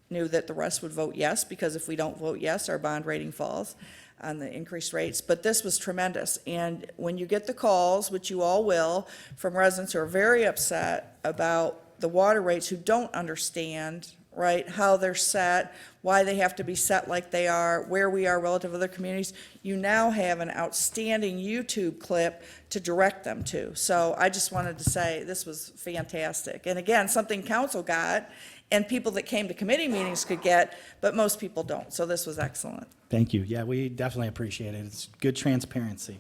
knew that the rest would vote yes, because if we don't vote yes, our bond rating falls on the increased rates. But this was tremendous. And when you get the calls, which you all will, from residents who are very upset about the water rates, who don't understand, right, how they're set, why they have to be set like they are, where we are relative to other communities, you now have an outstanding YouTube clip to direct them to. So I just wanted to say this was fantastic. And again, something council got and people that came to committee meetings could get, but most people don't. So this was excellent. Thank you. Yeah, we definitely appreciate it. It's good transparency.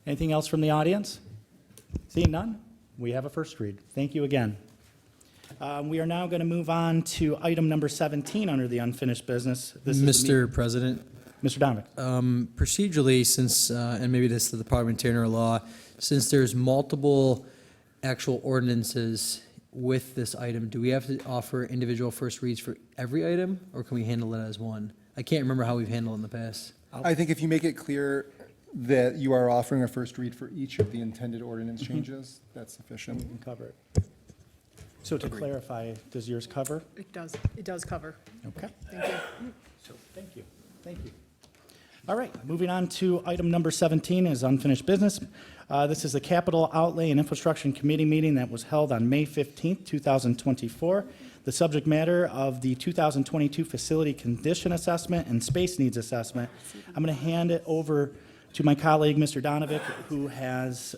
Anything else from the audience? Seeing none, we have a first read. Thank you again. We are now going to move on to item number 17 under the unfinished business. This is the Mr. President, Mr. Donovan. procedurally, since, and maybe this is the parliamentarian law, since there's multiple actual ordinances with this item, do we have to offer individual first reads for every item, or can we handle it as one? I can't remember how we've handled it in the past. I think if you make it clear that you are offering a first read for each of the intended ordinance changes, that's sufficient. We can cover it. So to clarify, does yours cover? It does cover. Okay. Thank you. So, thank you. Thank you. All right, moving on to item number 17 is unfinished business. This is the Capital Outlay and Infrastructure Committee meeting that was held on May 15th, 2024. The subject matter of the 2022 Facility Condition Assessment and Space Needs Assessment. I'm going to hand it over to my colleague, Mr. Donovic, who has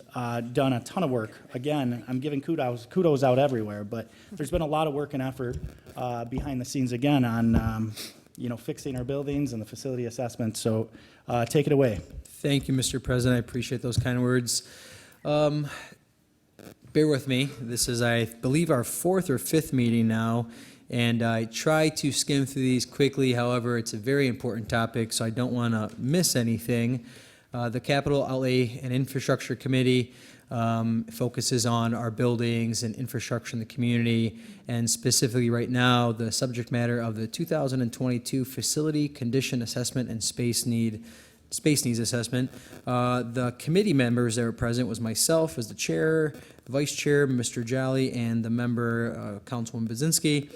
done a ton of work. Again, I'm giving kudos out everywhere, but there's been a lot of work and effort behind the scenes again on fixing our buildings and the facility assessment. So take it away. Thank you, Mr. President. I appreciate those kind words. Bear with me. This is, I believe, our fourth or fifth meeting now, and I try to skim through these quickly. However, it's a very important topic, so I don't want to miss anything. The Capital Outlay and Infrastructure Committee focuses on our buildings and infrastructure in the community, and specifically right now, the subject matter of the 2022 Facility Condition Assessment and Space Needs Assessment. The committee members that were present was myself as the chair, the vice chair, Mr. Jolly, and the member, Councilwoman Budzinski.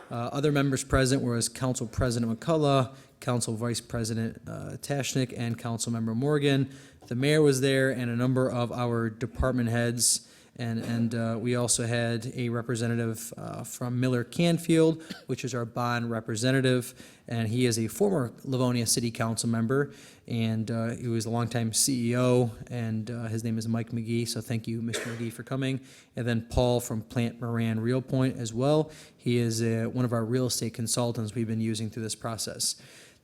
Other members present was Council President McCullough, Council Vice President Tashnik, and Council Member Morgan. The mayor was there, and a number of our department heads, and we also had a representative from Miller Canfield, which is our bond representative, and he is a former Livonia City Council member, and he was a longtime CEO, and his name is Mike McGee, so thank you, Mr. McGee, for coming. And then Paul from Plant Moran Real Point as well. He is one of our real estate consultants we've been using through this process.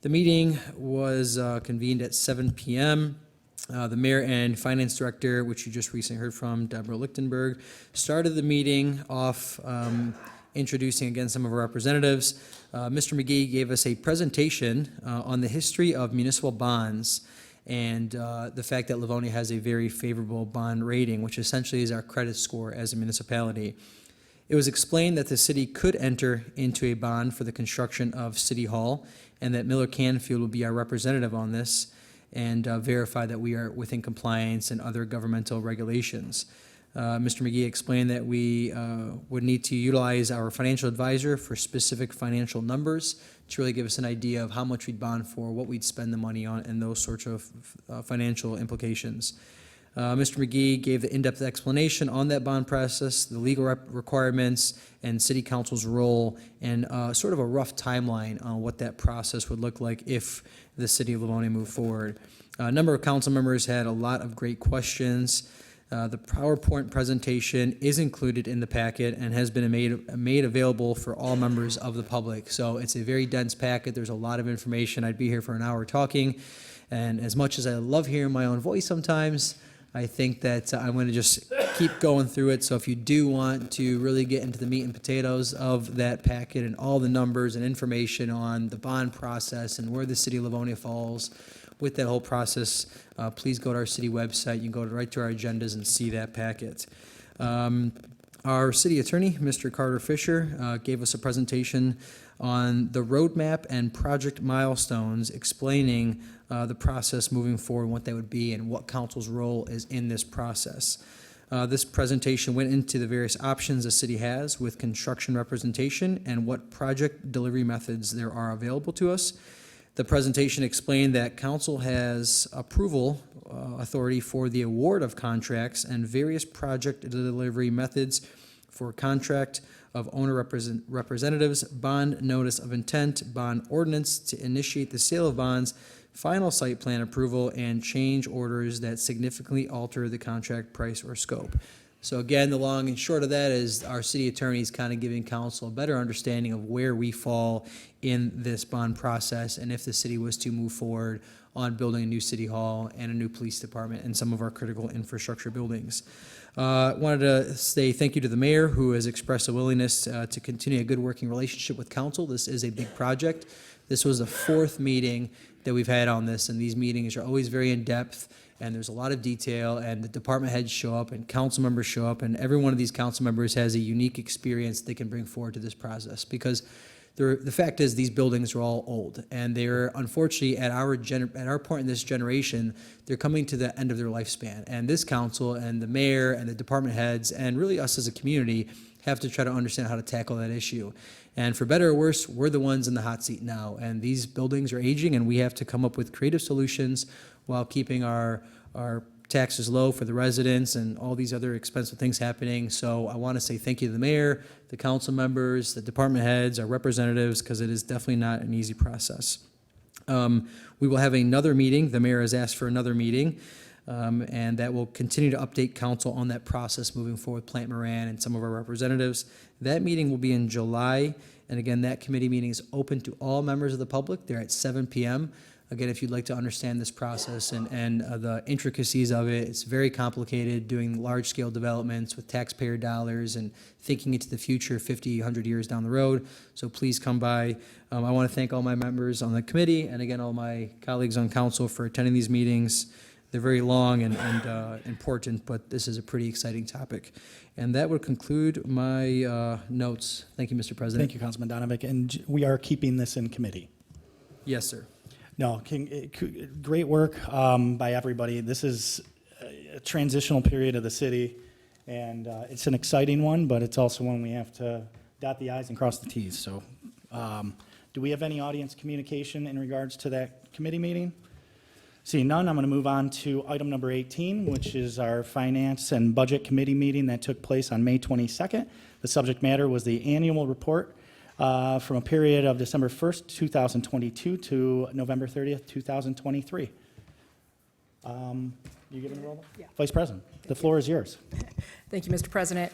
The meeting was convened at 7 p.m. The mayor and finance director, which you just recently heard from, Deborah Lichtenberg, started the meeting off introducing again some of our representatives. Mr. McGee gave us a presentation on the history of municipal bonds and the fact that Livonia has a very favorable bond rating, which essentially is our credit score as a municipality. It was explained that the city could enter into a bond for the construction of City Hall, and that Miller Canfield will be our representative on this and verify that we are within compliance and other governmental regulations. Mr. McGee explained that we would need to utilize our financial advisor for specific financial numbers to really give us an idea of how much we'd bond for, what we'd spend the money on, and those sorts of financial implications. Mr. McGee gave the in-depth explanation on that bond process, the legal requirements, and city council's role, and sort of a rough timeline on what that process would look like if the city of Livonia moved forward. A number of council members had a lot of great questions. The PowerPoint presentation is included in the packet and has been made available for all members of the public. So it's a very dense packet. There's a lot of information. I'd be here for an hour talking. And as much as I love hearing my own voice sometimes, I think that I'm going to just keep going through it. So if you do want to really get into the meat and potatoes of that packet and all the numbers and information on the bond process and where the city of Livonia falls with that whole process, please go to our city website. You can go right to our agendas and see that packet. Our city attorney, Mr. Carter Fisher, gave us a presentation on the roadmap and project milestones, explaining the process moving forward and what that would be and what council's role is in this process. This presentation went into the various options the city has with construction representation and what project delivery methods there are available to us. The presentation explained that council has approval authority for the award of contracts and various project delivery methods for contract of owner representatives, bond notice of intent, bond ordinance to initiate the sale of bonds, final site plan approval, and change orders that significantly alter the contract price or scope. So again, the long and short of that is our city attorney is kind of giving council a better understanding of where we fall in this bond process and if the city was to move forward on building a new city hall and a new police department and some of our critical infrastructure buildings. Wanted to say thank you to the mayor, who has expressed a willingness to continue a good working relationship with council. This is a big project. This was the fourth meeting that we've had on this, and these meetings are always very in-depth, and there's a lot of detail, and the department heads show up, and council members show up, and every one of these council members has a unique experience they can bring forward to this process, because the fact is these buildings are all old, and they're unfortunately at our point in this generation, they're coming to the end of their lifespan, and this council and the mayor and the department heads and really us as a community have to try to understand how to tackle that issue. And for better or worse, we're the ones in the hot seat now, and these buildings are aging, and we have to come up with creative solutions while keeping our taxes low for the residents and all these other expensive things happening. So I want to say thank you to the mayor, the council members, the department heads, our representatives, because it is definitely not an easy process. We will have another meeting. The mayor has asked for another meeting, and that will continue to update council on that process moving forward, Plant Moran and some of our representatives. That meeting will be in July, and again, that committee meeting is open to all members of the public. They're at 7 p.m. Again, if you'd like to understand this process and the intricacies of it, it's very complicated, doing large-scale developments with taxpayer dollars and thinking into the future 50, 100 years down the road. So please come by. I want to thank all my members on the committee and, again, all my colleagues on council for attending these meetings. They're very long and important, but this is a pretty exciting topic. And that would conclude my notes. Thank you, Mr. President. Thank you, Councilman Donovic. And we are keeping this in committee. Yes, sir. No, great work by everybody. This is a transitional period of the city, and it's an exciting one, but it's also one we have to dot the i's and cross the t's. So do we have any audience communication in regards to that committee meeting? Seeing none, I'm going to move on to item number 18, which is our Finance and Budget Committee meeting that took place on May 22nd. The subject matter was the annual report from a period of December 1st, 2022 to November 30th, 2023. You giving the roll? Yeah. Vice President, the floor is yours. Thank you, Mr. President.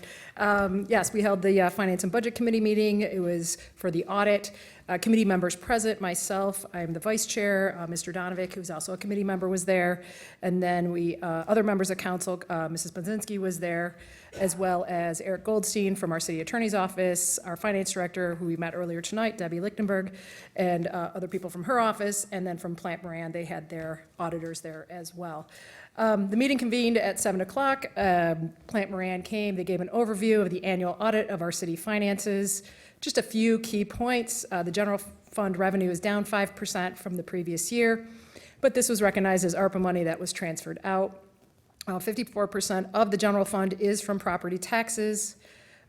Yes, we held the Finance and Budget Committee meeting. It was for the audit. Committee members present, myself, I'm the vice chair, Mr. Donovic, who's also a committee member, was there. And then other members of council, Mrs. Budzinski was there, as well as Eric Goldstein from our city attorney's office, our finance director, who we met earlier tonight, Debbie Lichtenberg, and other people from her office. And then from Plant Moran, they had their auditors there as well. The meeting convened at 7 o'clock. Plant Moran came. They gave an overview of the annual audit of our city finances. Just a few key points. The general fund revenue is down 5% from the previous year, but this was recognized as ARPA money that was transferred out. 54% of the general fund is from property taxes.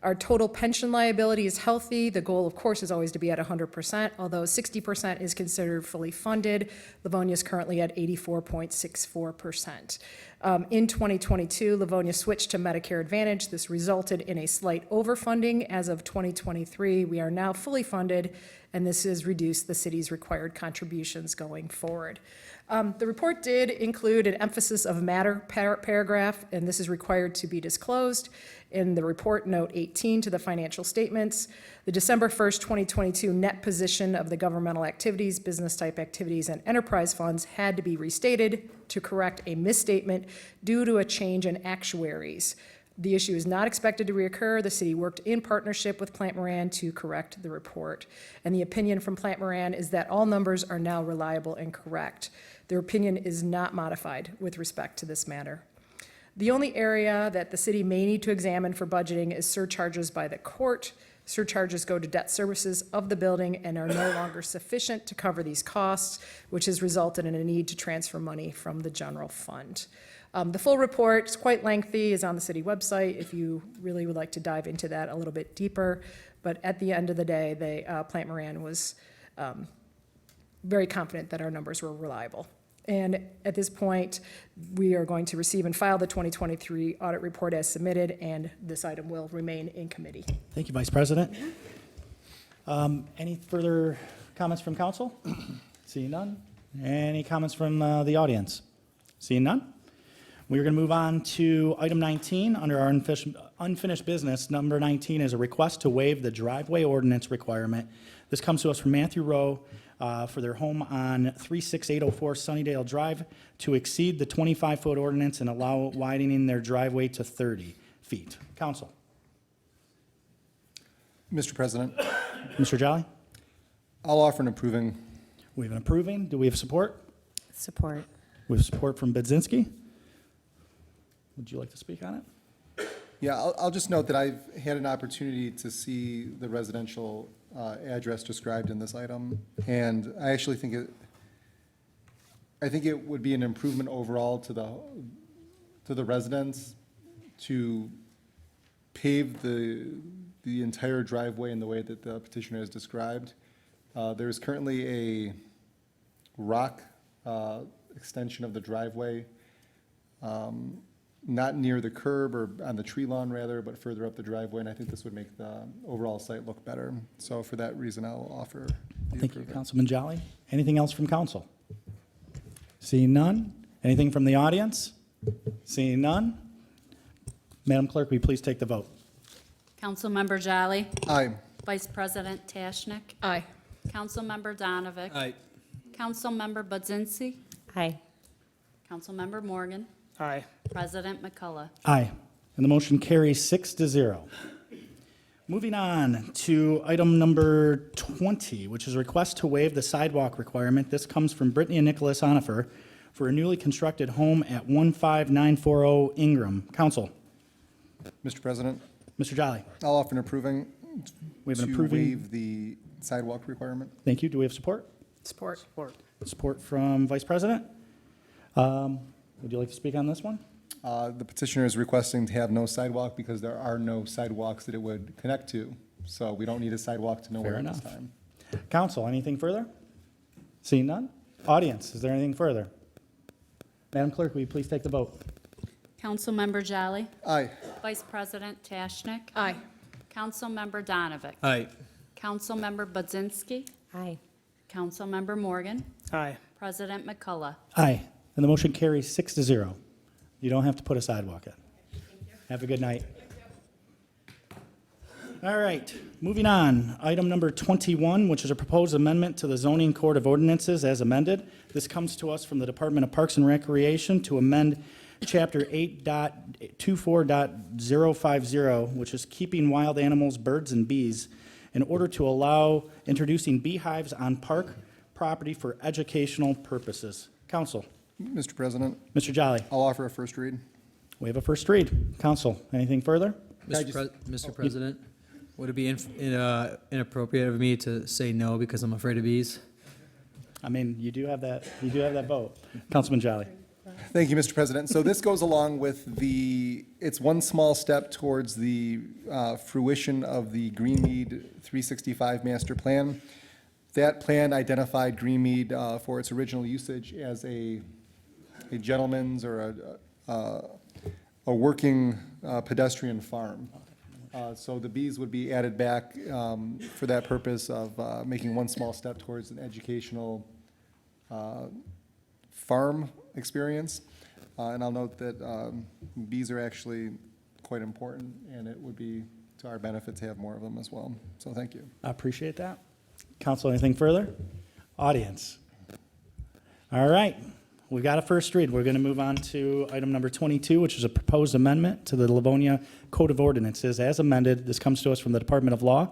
Our total pension liability is healthy. The goal, of course, is always to be at 100%, although 60% is considered fully funded. Livonia is currently at 84.64%. In 2022, Livonia switched to Medicare Advantage. This resulted in a slight overfunding. As of 2023, we are now fully funded, and this has reduced the city's required contributions going forward. The report did include an emphasis of matter paragraph, and this is required to be disclosed in the report note 18 to the financial statements. The December 1st, 2022 net position of the governmental activities, business type activities, and enterprise funds had to be restated to correct a misstatement due to a change in actuaries. The issue is not expected to reoccur. The city worked in partnership with Plant Moran to correct the report. And the opinion from Plant Moran is that all numbers are now reliable and correct. Their opinion is not modified with respect to this matter. The only area that the city may need to examine for budgeting is surcharges by the court. Surcharges go to debt services of the building and are no longer sufficient to cover these costs, which has resulted in a need to transfer money from the general fund. The full report is quite lengthy, is on the city website if you really would like to dive into that a little bit deeper. But at the end of the day, Plant Moran was very confident that our numbers were reliable. And at this point, we are going to receive and file the 2023 audit report as submitted, and this item will remain in committee. Thank you, Vice President. Any further comments from council? Seeing none. Any comments from the audience? Seeing none. We're going to move on to item 19 under our unfinished business. Number 19 is a request to waive the driveway ordinance requirement. This comes to us from Matthew Rowe for their home on 36804 Sunnydale Drive to exceed the 25-foot ordinance and allow widening their driveway to 30 feet. Council. Mr. President, Mr. Jolly? I'll offer an approving. We have an approving. Do we have support? Support. We have support from Budzinski. Would you like to speak on it? Yeah, I'll just note that I've had an opportunity to see the residential address described in this item, and I actually think it would be an improvement overall to the residents to pave the entire driveway in the way that the petitioner has described. There is currently a rock extension of the driveway, not near the curb or on the tree lawn rather, but further up the driveway, and I think this would make the overall site look better. So for that reason, I'll offer the Thank you, approval. Councilman Jolly. Anything else from council? Seeing none. Anything from the audience? Seeing none. Madam Clerk, will you please take the vote? Councilmember Jolly. Aye. Vice President Tashnik. Aye. Councilmember Donovic. Aye. Councilmember Budzinski. Aye. Councilmember Morgan. Aye. President McCullough. Aye. And the motion carries 6-0. Moving on to item number 20, which is a request to waive the sidewalk requirement. This comes from Brittany and Nicholas Onifer for a newly constructed home at 15940 Ingram. Council. Mr. President, Mr. Jolly. I'll offer an approving We have an to approving. waive the sidewalk requirement. Thank you. Do we have support? Support. Support. Support from Vice President. Would you like to speak on this one? The petitioner is requesting to have no sidewalk because there are no sidewalks that it would connect to. So we don't need a sidewalk to nowhere Fair at this enough. time. Council, anything further? Seeing none? Audience, is there anything further? Madam Clerk, will you please take the vote? Councilmember Jolly. Aye. Vice President Tashnik. Aye. Councilmember Donovic. Aye. Councilmember Budzinski. Aye. Councilmember Morgan. Aye. President McCullough. Aye. And the motion carries 6-0. You don't have to put a sidewalk in. Have a good night. All right, moving on. Item number 21, which is a proposed amendment to the zoning code of ordinances as amended. This comes to us from the Department of Parks and Recreation to amend Chapter 8.24.050, which is keeping wild animals, birds, and bees, in order to allow introducing beehives on park property for educational purposes. Council. Mr. President, Mr. Jolly. I'll offer a first read. We have a first read. Council, anything further? Mr. President, would it be inappropriate of me to say no because I'm afraid of bees? I mean, you do have that vote. Councilman Jolly. Thank you, Mr. President. So this goes along with it's one small step towards the fruition of the Greenmead 365 master plan. That plan identified Greenmead for its original usage as a gentleman's or a working pedestrian farm. So the bees would be added back for that purpose of making one small step towards an educational farm experience. And I'll note that bees are actually quite important, and it would be to our benefit to have more of them as well. So thank you. I appreciate that. Council, anything further? Audience? All right, we've got a first read. We're going to move on to item number 22, which is a proposed amendment to the Livonia Code of Ordinances as amended. This comes to us from the Department of Law.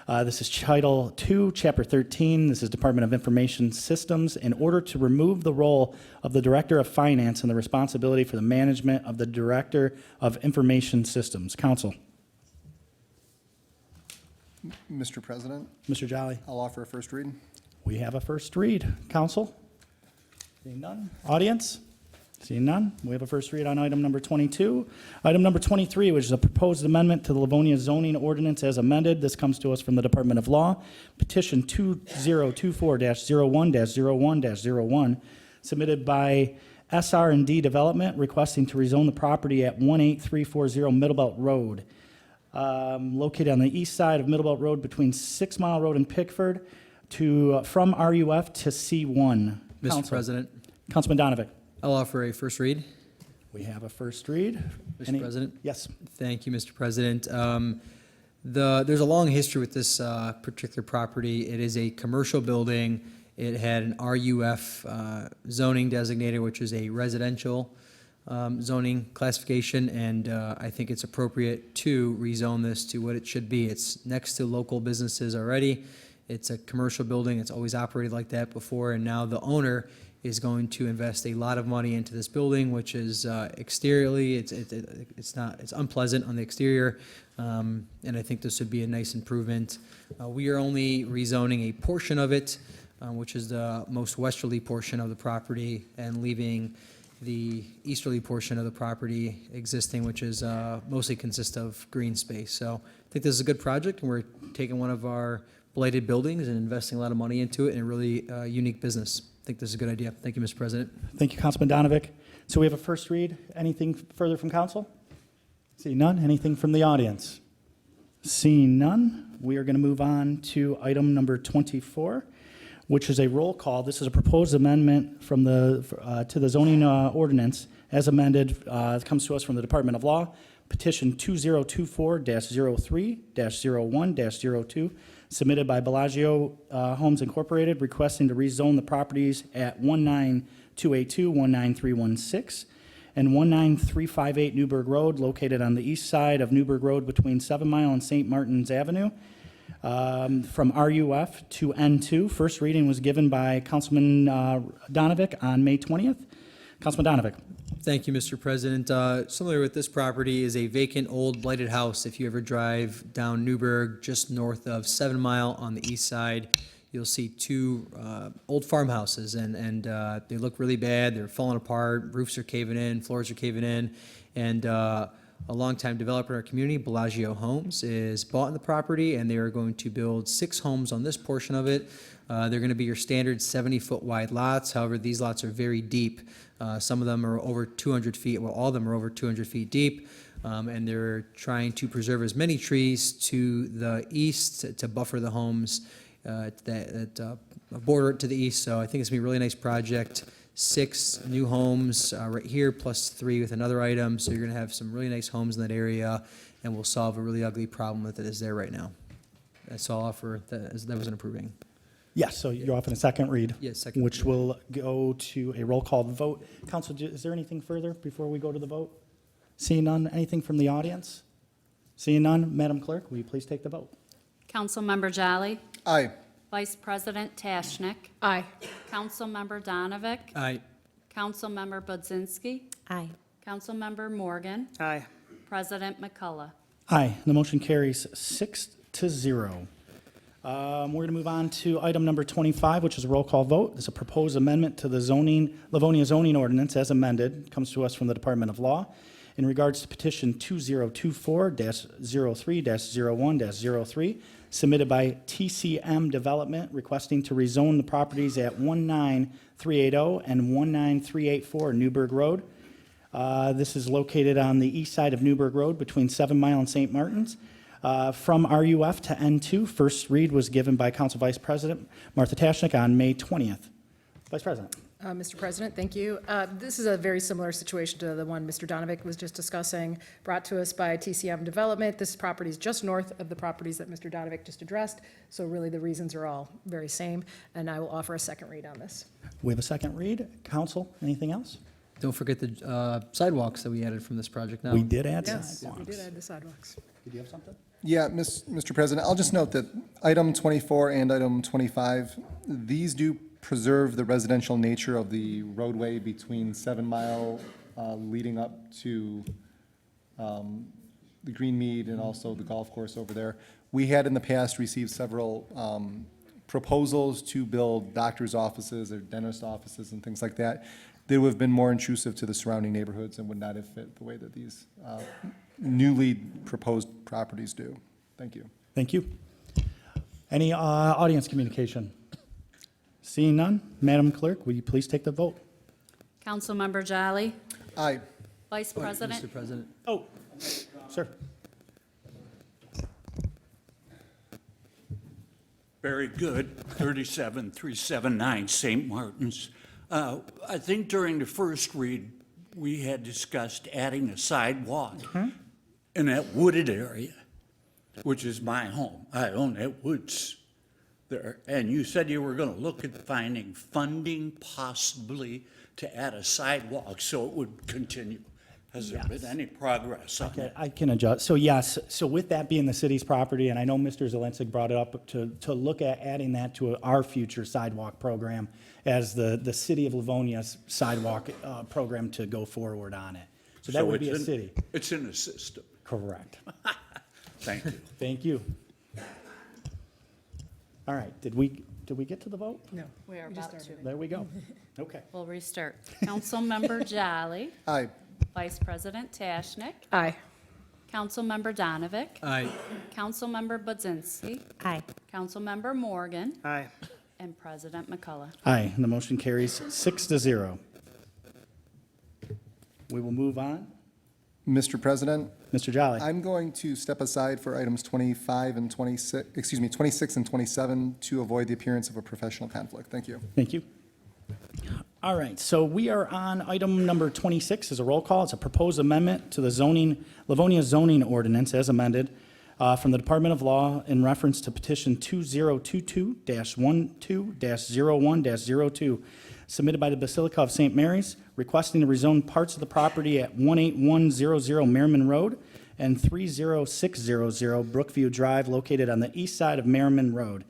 This is Title 2, Chapter 13. This is Department of Information Systems in order to remove the role of the Director of Finance and the responsibility for the management of the Director of Information Systems. Council. Mr. President, Mr. Jolly. I'll offer a first read. We have a first read. Council? Seeing none. Audience? Seeing none. We have a first read on item number 22. Item number 23, which is a proposed amendment to the Livonia zoning ordinance as amended. This comes to us from the Department of Law. Petition 2024-01-01-01, submitted by SR&D Development, requesting to rezone the property at 18340 Middlebelt Road, located on the east side of Middlebelt Road between 6 Mile Road and Pickford, from RUF to C1. Mr. Council. President, Councilman Donovan. I'll offer a first read. We have a first read. Mr. President? Yes. Thank you, Mr. President. There's a long history with this particular property. It is a commercial building. It had an RUF zoning designated, which is a residential zoning classification, and I think it's appropriate to rezone this to what it should be. It's next to local businesses already. It's a commercial building. It's always operated like that before, and now the owner is going to invest a lot of money into this building, which is exteriorly, it's unpleasant on the exterior, and I think this would be a nice improvement. We are only rezoning a portion of it, which is the most westerly portion of the property, and leaving the easterly portion of the property existing, which is mostly consists of green space. So I think this is a good project, and we're taking one of our blighted buildings and investing a lot of money into it in a really unique business. I think this is a good idea. Thank you, Mr. President. Thank you, Councilman Donovan. So we have a first read. Anything further from council? Seeing none. Anything from the audience? Seeing none, we are going to move on to item number 24, which is a roll call. This is a proposed amendment from to the zoning ordinance as amended. It comes to us from the Department of Law. Petition 2024-03-01-02, submitted by Bellagio Homes Incorporated, requesting to rezone the properties at 19282, 19316, and 19358 Newburgh Road, located on the east side of Newburgh Road between 7 Mile and St. Martin's Avenue, from RUF to N2. First reading was given by Councilman Donovan on May 20th. Councilman Donovan. Thank you, Mr. President. Similar with this property is a vacant old blighted house. If you ever drive down Newburgh, just north of 7 Mile on the east side, you'll see two old farmhouses, and they look really bad. They're falling apart. Roofs are caving in, floors are caving in, and a longtime developer in our community, Bellagio Homes, is bought in the property, and they are going to build 6 homes on this portion of it. They're going to be your standard 70-foot wide lots. However, these lots are very deep. Some of them are over 200 feet. Well, all of them are over 200 feet deep. And they're trying to preserve as many trees to the east to buffer the homes that border it to the east. So I think it's going to be a really nice project. 6 new homes right here, plus 3 with another item. So you're going to have some really nice homes in that area, and we'll solve a really ugly problem that is there right now. That's all I'll offer. That was an approving. Yes, so you're offering a second read. Yes, second Which read. will go to a roll call vote. Council, is there anything further before we go to the vote? Seeing none, anything from the audience? Seeing none, Madam Clerk, will you please take the vote? Councilmember Jolly. Aye. Vice President Tashnik. Aye. Councilmember Donovan. Aye. Councilmember Budzinski. Aye. Councilmember Morgan. Aye. President McCullough. Aye, the motion carries 6-0. We're going to move on to item number 25, which is a roll call vote. It's a proposed amendment to the Livonia zoning ordinance as amended. It comes to us from the Department of Law. In regards to petition 2024-03-01-03, submitted by TCM Development, requesting to rezone the properties at 19380 and 19384 Newburgh Road, This is located on the east side of Newburgh Road between 7 Mile and St. Martin's. From RUF to N2, first read was given by Council Vice President Martha Tashnik on May 20th. Vice President. Mr. President, thank you. This is a very similar situation to the one Mr. Donovic was just discussing, brought to us by TCM Development. This property is just north of the properties that Mr. Donovic just addressed, so really the reasons are all very same, and I will offer a second read on this. We have a second read. Council, anything else? Don't forget the sidewalks that we added from this project now. We did add Yes, sidewalks. we did add the sidewalks. Did you have something? Yeah, Mr. President, I'll just note that item 24 and item 25, these do preserve the residential nature of the roadway between 7 Mile leading up to the Green Mead and also the golf course over there. We had in the past received several proposals to build doctor's offices or dentist offices and things like that. They would have been more intrusive to the surrounding neighborhoods and would not have fit the way that these newly proposed properties do. Thank you. Thank you. Any audience communication? Seeing none, Madam Clerk, will you please take the vote? Councilmember Jolly, Aye. Vice President, Mr. President. Oh, sir. Very good. 37379 St. Martin's. I think during the first read, we had discussed adding a sidewalk in that wooded area, which is my home. I own that woods there. And you said you were going to look at finding funding possibly to add a sidewalk so it would continue. Has there been any progress on that? I can adjust. So yes, so with that being the city's property, and I know Mr. Zelensky brought it up, to look at adding that to our future sidewalk program as the city of Livonia's sidewalk program to go forward on it. So that would be a city. It's in the system. Correct. Thank you. Thank you. All right, did we get to the vote? No. we are about to. There we go. Okay. We'll restart. Councilmember Jolly, Aye. Vice President Tashnik, Aye. Councilmember Donovic, Aye. Councilmember Budzinski, Aye. Councilmember Morgan, Aye. and President McCullough. Aye, and the motion carries 6-0. We will move on. Mr. President, Mr. Jolly. I'm going to step aside for items 25 and 26 and 27 to avoid the appearance of a professional conflict. Thank you. Thank you. All right, so we are on item number 26 as a roll call. It's a proposed amendment to the Livonia zoning ordinance as amended from the Department of Law in reference to petition 2022-12-01-02 submitted by the Basilica of St. Mary's, requesting to rezone parts of the property at 18100 Merriman Road and 30600 Brookview Drive located on the east side of Merriman Road.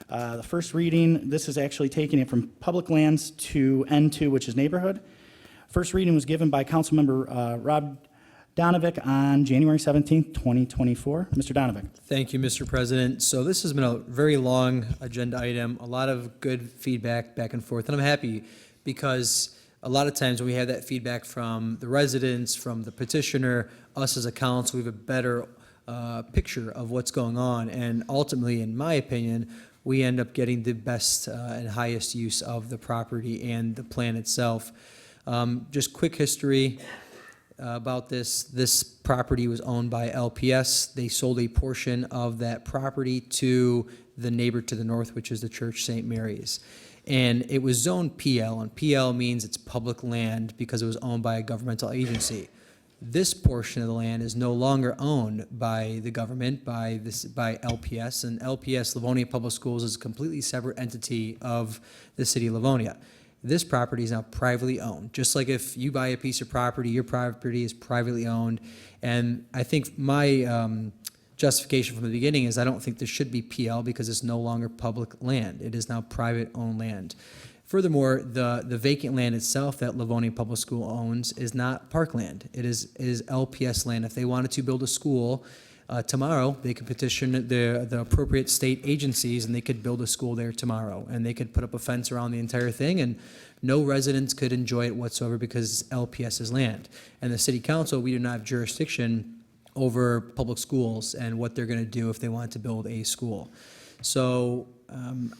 The first reading, this is actually taking it from public lands to N2, which is neighborhood. First reading was given by Councilmember Rob Donovic on January 17th, 2024. Mr. Donovic. Thank you, Mr. President. So this has been a very long agenda item, a lot of good feedback back and forth, and I'm happy because a lot of times when we have that feedback from the residents, from the petitioner, us as a council, we have a better picture of what's going on, and ultimately, in my opinion, we end up getting the best and highest use of the property and the plan itself. Just quick history about this. This property was owned by LPS. They sold a portion of that property to the neighbor to the north, which is the church St. Mary's. And it was zoned PL, and PL means it's public land because it was owned by a governmental agency. This portion of the land is no longer owned by the government, by LPS, and LPS, Livonia Public Schools, is a completely separate entity of the city of Livonia. This property is now privately owned. Just like if you buy a piece of property, your property is privately owned. And I think my justification from the beginning is I don't think there should be PL because it's no longer public land. It is now private-owned land. Furthermore, the vacant land itself that Livonia Public School owns is not parkland. It is LPS land. If they wanted to build a school tomorrow, they could petition the appropriate state agencies and they could build a school there tomorrow. And they could put up a fence around the entire thing and no residents could enjoy it whatsoever because it's LPS's land. And the city council, we do not have jurisdiction over public schools and what they're going to do if they want to build a school. So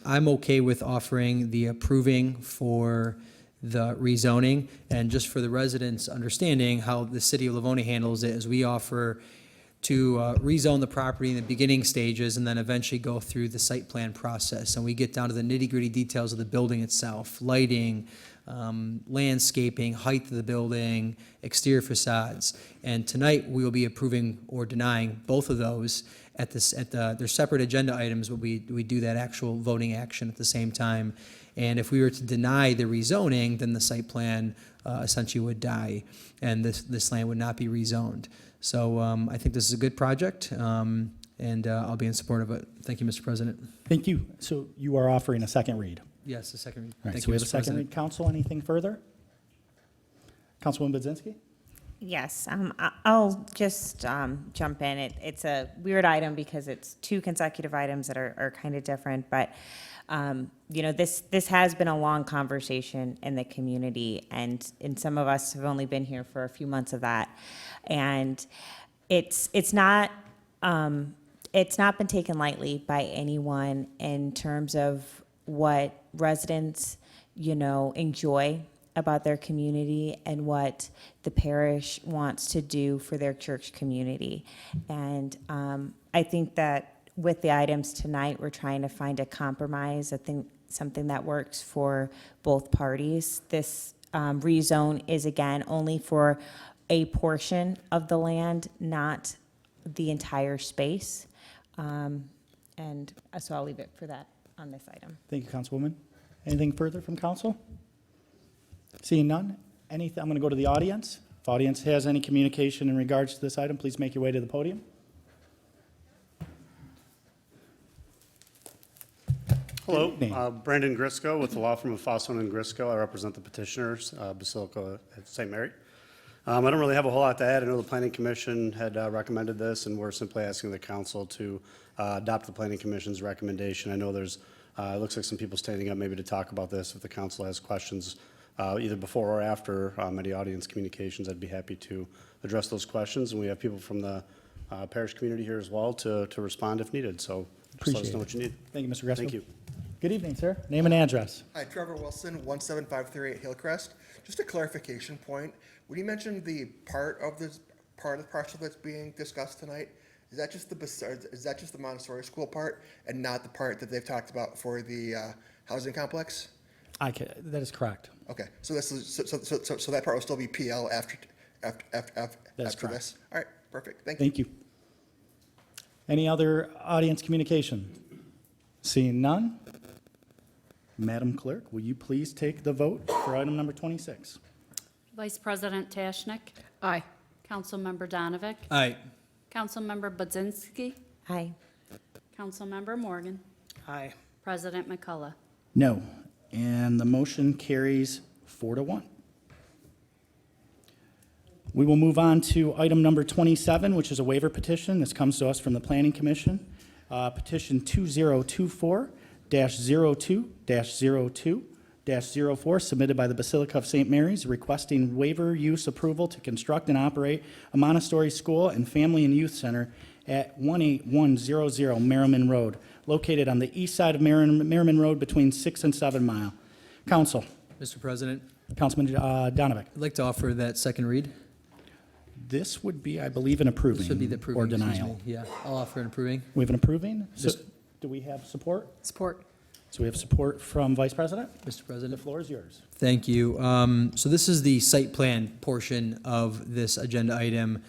I'm okay with offering the approving for the rezoning. And just for the residents' understanding, how the city of Livonia handles it is we offer to rezone the property in the beginning stages and then eventually go through the site plan process. And we get down to the nitty-gritty details of the building itself, lighting, landscaping, height of the building, exterior facades. And tonight, we will be approving or denying both of those they're separate agenda items, but we do that actual voting action at the same time. And if we were to deny the rezoning, then the site plan essentially would die, and this land would not be rezoned. So I think this is a good project, and I'll be in support of it. Thank you, Mr. President. Thank you. So you are offering a second read. Yes, the second read. All right, Thank so you, we have a Mr. second President. read. Council, anything further? Councilwoman Budzinski? Yes, I'll just jump in. It's a weird item because it's two consecutive items that are kind of different, but this has been a long conversation in the community, and some of us have only been here for a few months of that, and it's not been taken lightly by anyone in terms of what residents enjoy about their community and what the parish wants to do for their church community. And I think that with the items tonight, we're trying to find a compromise, something that works for both parties. This rezone is, again, only for a portion of the land, not the entire space. And so I'll leave it for that on this item. Thank you, Councilwoman. Anything further from council? Seeing none, I'm going to go to the audience. If the audience has any communication in regards to this item, please make your way to the podium. Hello, Good evening. Brandon Grisco with the law firm of Fosson and Grisco. I represent the petitioners, Basilica of St. Mary. I don't really have a whole lot to add. I know the Planning Commission had recommended this, and we're simply asking the council to adopt the Planning Commission's recommendation. I know there's, it looks like some people standing up maybe to talk about this. If the council has questions, either before or after any audience communications, I'd be happy to address those questions. And we have people from the parish community here as well to respond if needed. So just let us know what you need. Thank you, Mr. Gresco. Thank you. Good evening, sir. Name and address. Hi, Trevor Wilson, 17538 Hillcrest. Just a clarification point. When you mentioned the part of the parcel that's being discussed tonight, is that just the Montessori school part and not the part that they've talked about for the housing complex? That is correct. Okay, so this is so that part will still be PL after correct. this. All right, perfect. Thank you. Thank you. Any other audience communication? Seeing none, Madam Clerk, will you please take the vote for item number 26? Vice President Tashnik? Aye. Councilmember Donovic? Aye. Councilmember Budzinski? Aye. Councilmember Morgan? Aye. President McCullough? No. And the motion carries 4-1. We will move on to item number 27, which is a waiver petition. This comes to us from the Planning Commission. Petition 2024-02-02-04, submitted by the Basilica of St. Mary's, requesting waiver use approval to construct and operate a Montessori school and family and youth center at 18100 Merriman Road, located on the east side of Merriman Road between 6 and 7 Mile. Council. Mr. President, Councilman Donovic. I'd like to offer that second read. This would be, I believe, an approving This would be the approving, or excuse denial. me. Yeah, I'll offer an approving. We have an approving. So, Just- do we have support? Support. So we have support from Vice President. Mr. The President. floor is yours. Thank you. So this is the site plan portion of this agenda item.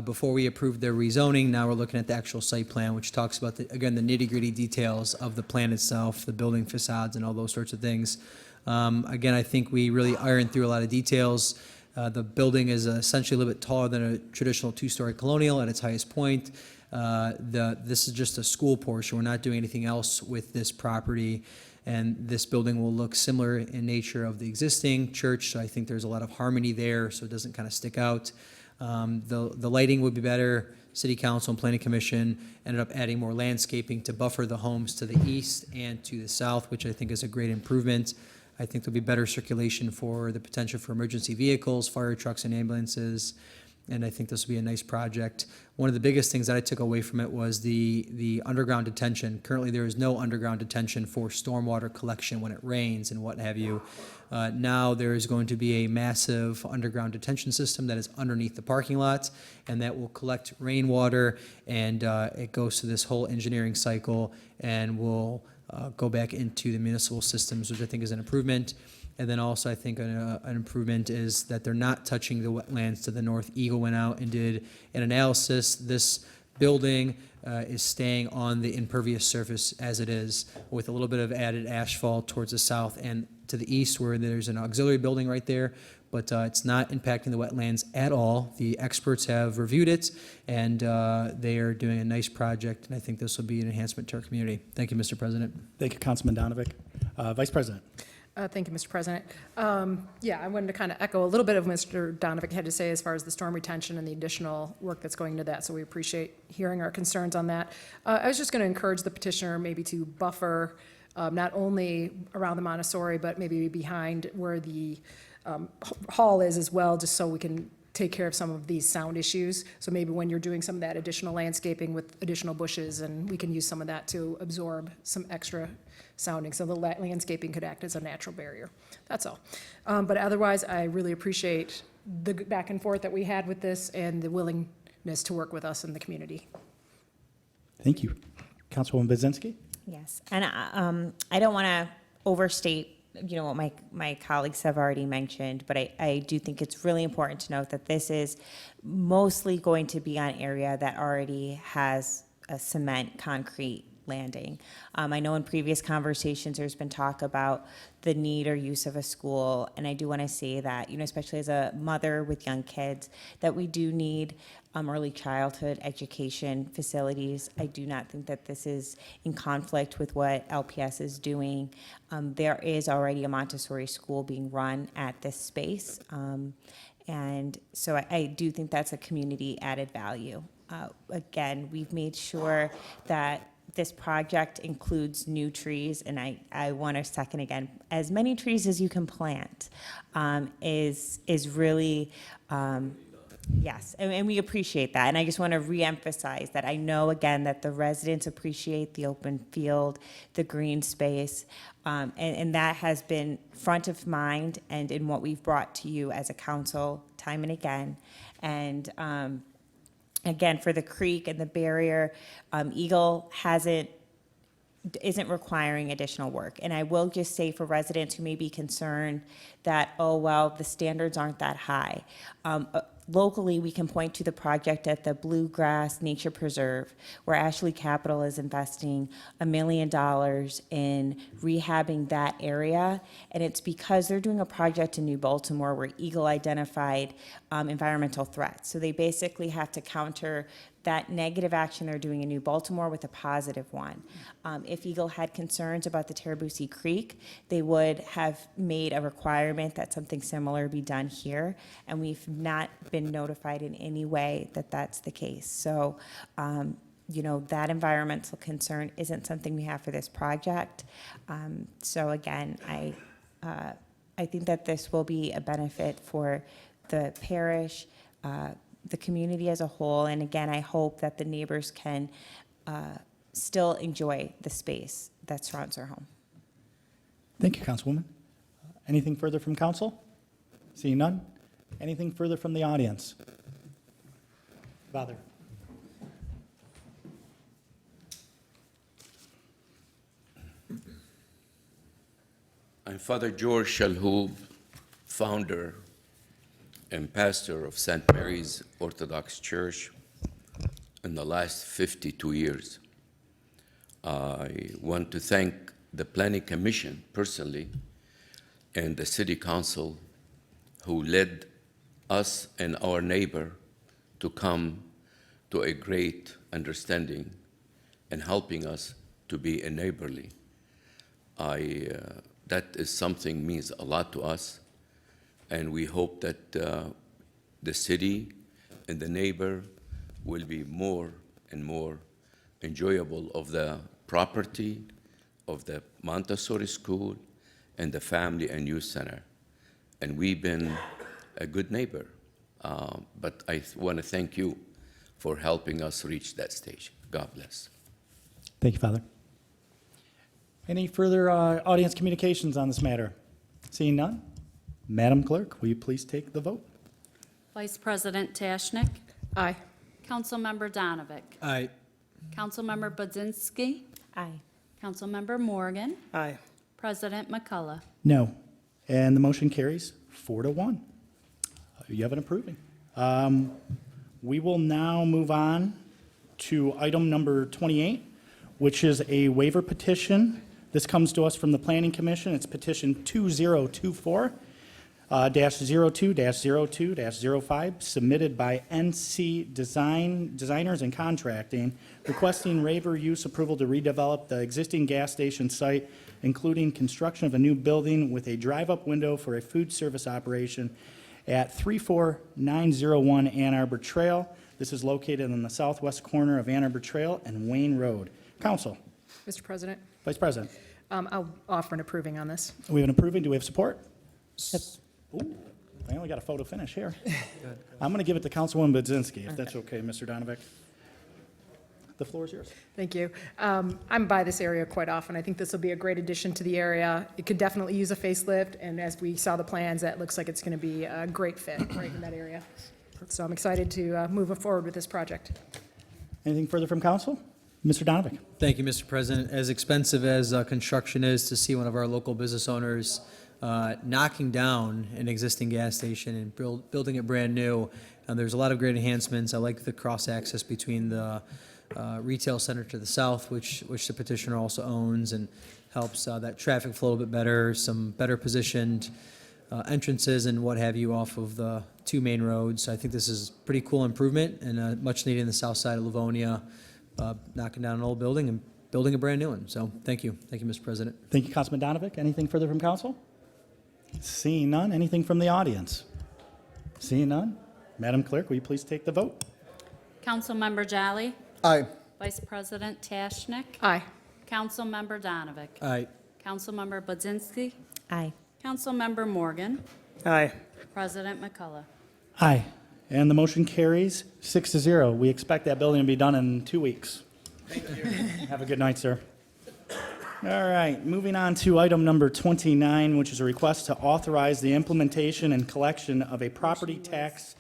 Before we approved the rezoning, now we're looking at the actual site plan, which talks about, again, the nitty-gritty details of the plan itself, the building facades and all those sorts of things. Again, I think we really ironed through a lot of details. The building is essentially a little bit taller than a traditional two-story colonial at its highest point. This is just a school portion. We're not doing anything else with this property. And this building will look similar in nature of the existing church. So I think there's a lot of harmony there, so it doesn't kind of stick out. The lighting would be better. City Council and Planning Commission ended up adding more landscaping to buffer the homes to the east and to the south, which I think is a great improvement. I think there'll be better circulation for the potential for emergency vehicles, fire trucks, and ambulances. and I think this will be a nice project. One of the biggest things that I took away from it was the underground detention. Currently, there is no underground detention for stormwater collection when it rains and what have you. Now there is going to be a massive underground detention system that is underneath the parking lots, and that will collect rainwater, and it goes through this whole engineering cycle and will go back into the municipal systems, which I think is an improvement. And then also, I think an improvement is that they're not touching the wetlands to the north. Eagle went out and did an analysis. This building is staying on the impervious surface as it is, with a little bit of added asphalt towards the south and to the east, where there's an auxiliary building right there. But it's not impacting the wetlands at all. The experts have reviewed it, and they are doing a nice project, and I think this will be an enhancement to our community. Thank you, Mr. President. Thank you, Councilman Donovic. Vice President. Thank you, Mr. President. Yeah, I wanted to kind of echo a little bit of what Mr. Donovic had to say as far as the storm retention and the additional work that's going into that, so we appreciate hearing our concerns on that. I was just going to encourage the petitioner maybe to buffer not only around the Montessori, but maybe behind where the hall is as well, just so we can take care of some of these sound issues. So maybe when you're doing some of that additional landscaping with additional bushes, and we can use some of that to absorb some extra sounding, so the landscaping could act as a natural barrier. That's all. But otherwise, I really appreciate the back and forth that we had with this and the willingness to work with us in the community. Thank you. Councilwoman Budzinski? Yes, and I don't want to overstate, what my colleagues have already mentioned, but I do think it's really important to note that this is mostly going to be on area that already has a cement concrete landing. I know in previous conversations there's been talk about the need or use of a school, and I do want to say that, especially as a mother with young kids, that we do need early childhood education facilities. I do not think that this is in conflict with what LPS is doing. There is already a Montessori school being run at this space, and so I do think that's a community added value. Again, we've made sure that this project includes new trees, and I want to second again, as many trees as you can plant is really, yes, and we appreciate that. And I just want to reemphasize that I know, again, that the residents appreciate the open field, the green space, and that has been front of mind and in what we've brought to you as a council time and again. And again, for the creek and the barrier, Eagle isn't requiring additional work. And I will just say, for residents who may be concerned that, oh, well, the standards aren't that high, locally, we can point to the project at the Bluegrass Nature Preserve, where Ashley Capital is investing $1 million in rehabbing that area. And it's because they're doing a project in New Baltimore where Eagle identified environmental threats. So they basically have to counter that negative action they're doing in New Baltimore with a positive one. If Eagle had concerns about the Tarabusi Creek, they would have made a requirement that something similar be done here, and we've not been notified in any way that that's the case. So, that environmental concern isn't something we have for this project. So again, I think that this will be a benefit for the parish, the community as a whole, and again, I hope that the neighbors can still enjoy the space that surrounds our home. Thank you, Councilwoman. Anything further from council? Seeing none? Anything further from the audience? Father. I'm Father George Shalhoub, founder and pastor of St. Mary's Orthodox Church in the last 52 years. I want to thank the Planning Commission personally and the City Council who led us and our neighbor to come to a great understanding and helping us to be a neighborly. That is something means a lot to us. And we hope that the city and the neighbor will be more and more enjoyable of the property of the Montessori school and the family and youth center. And we've been a good neighbor. But I want to thank you for helping us reach that stage. God bless. Thank you, Father. Any further audience communications on this matter? Seeing none, Madam Clerk, will you please take the vote? Vice President Tashnik. Aye. Councilmember Donovic. Aye. Councilmember Budzinski. Aye. Councilmember Morgan. Aye. President McCullough. No. And the motion carries 4-1. You have an approving. We will now move on to item number 28, which is a waiver petition. This comes to us from the Planning Commission. It's petition 2024-02-02-05, submitted by NC Designers and Contracting, requesting waiver use approval to redevelop the existing gas station site, including construction of a new building with a drive-up window for a food service operation at 34901 Ann Arbor Trail. This is located in the southwest corner of Ann Arbor Trail and Wayne Road. Council. Mr. President, Vice President. I'll offer an approving on this. We have an approving. Do we have support? Ooh, I only got a photo finish here. I'm going to give it to Councilwoman Budzinski, if that's okay, Mr. Donovic. The floor is yours. Thank you. I'm by this area quite often. I think this will be a great addition to the area. It could definitely use a facelift, and as we saw the plans, that looks like it's going to be a great fit right in that area. So I'm excited to move forward with this project. Anything further from council? Mr. Donovic. Thank you, Mr. President. As expensive as construction is, to see one of our local business owners knocking down an existing gas station and building it brand new, there's a lot of great enhancements. I like the cross-access between the retail center to the south, which the petitioner also owns, and helps that traffic flow a bit better, some better positioned entrances and what have you off of the two main roads. I think this is a pretty cool improvement and much needed in the south side of Livonia, knocking down an old building and building a brand new one. So thank you. Thank you, Mr. President. Thank you, Councilman Donovic. Anything further from council? Seeing none, anything from the audience? Seeing none, Madam Clerk, will you please take the vote? Councilmember Jolly. Aye. Vice President Tashnik. Aye. Councilmember Donovic. Aye. Councilmember Budzinski. Aye. Councilmember Morgan. Aye. President McCullough. Aye. And the motion carries 6-0. We expect that building to be done in 2 weeks. Thank you. Have a good night, sir. All right, moving on to item number 29, which is a request to authorize the implementation and collection of a property tax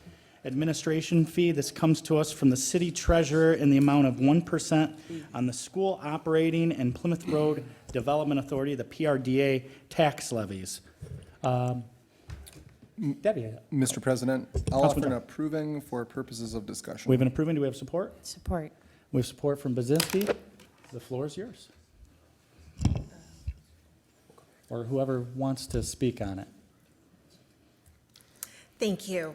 administration fee. This comes to us from the city treasurer in the amount of 1% on the school operating and Plymouth Road Development Authority, the PRDA tax levies. Debbie. Mr. President, I'll offer an approving for purposes of discussion. We have an approving. Do we have support? Support. We have support from Budzinski. The floor is yours. Or whoever wants to speak on it. Thank you.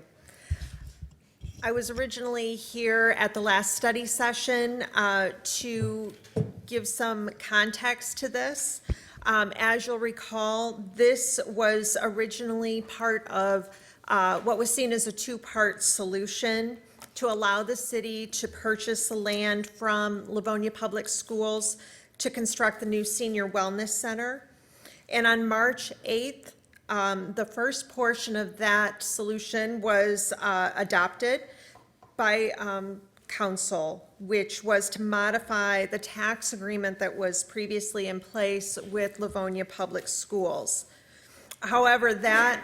I was originally here at the last study session to give some context to this. As you'll recall, this was originally part of what was seen as a two-part solution to allow the city to purchase the land from Livonia Public Schools to construct the new senior wellness center. And on March 8th, the first portion of that solution was adopted by council, which was to modify the tax agreement that was previously in place with Livonia Public Schools. However, that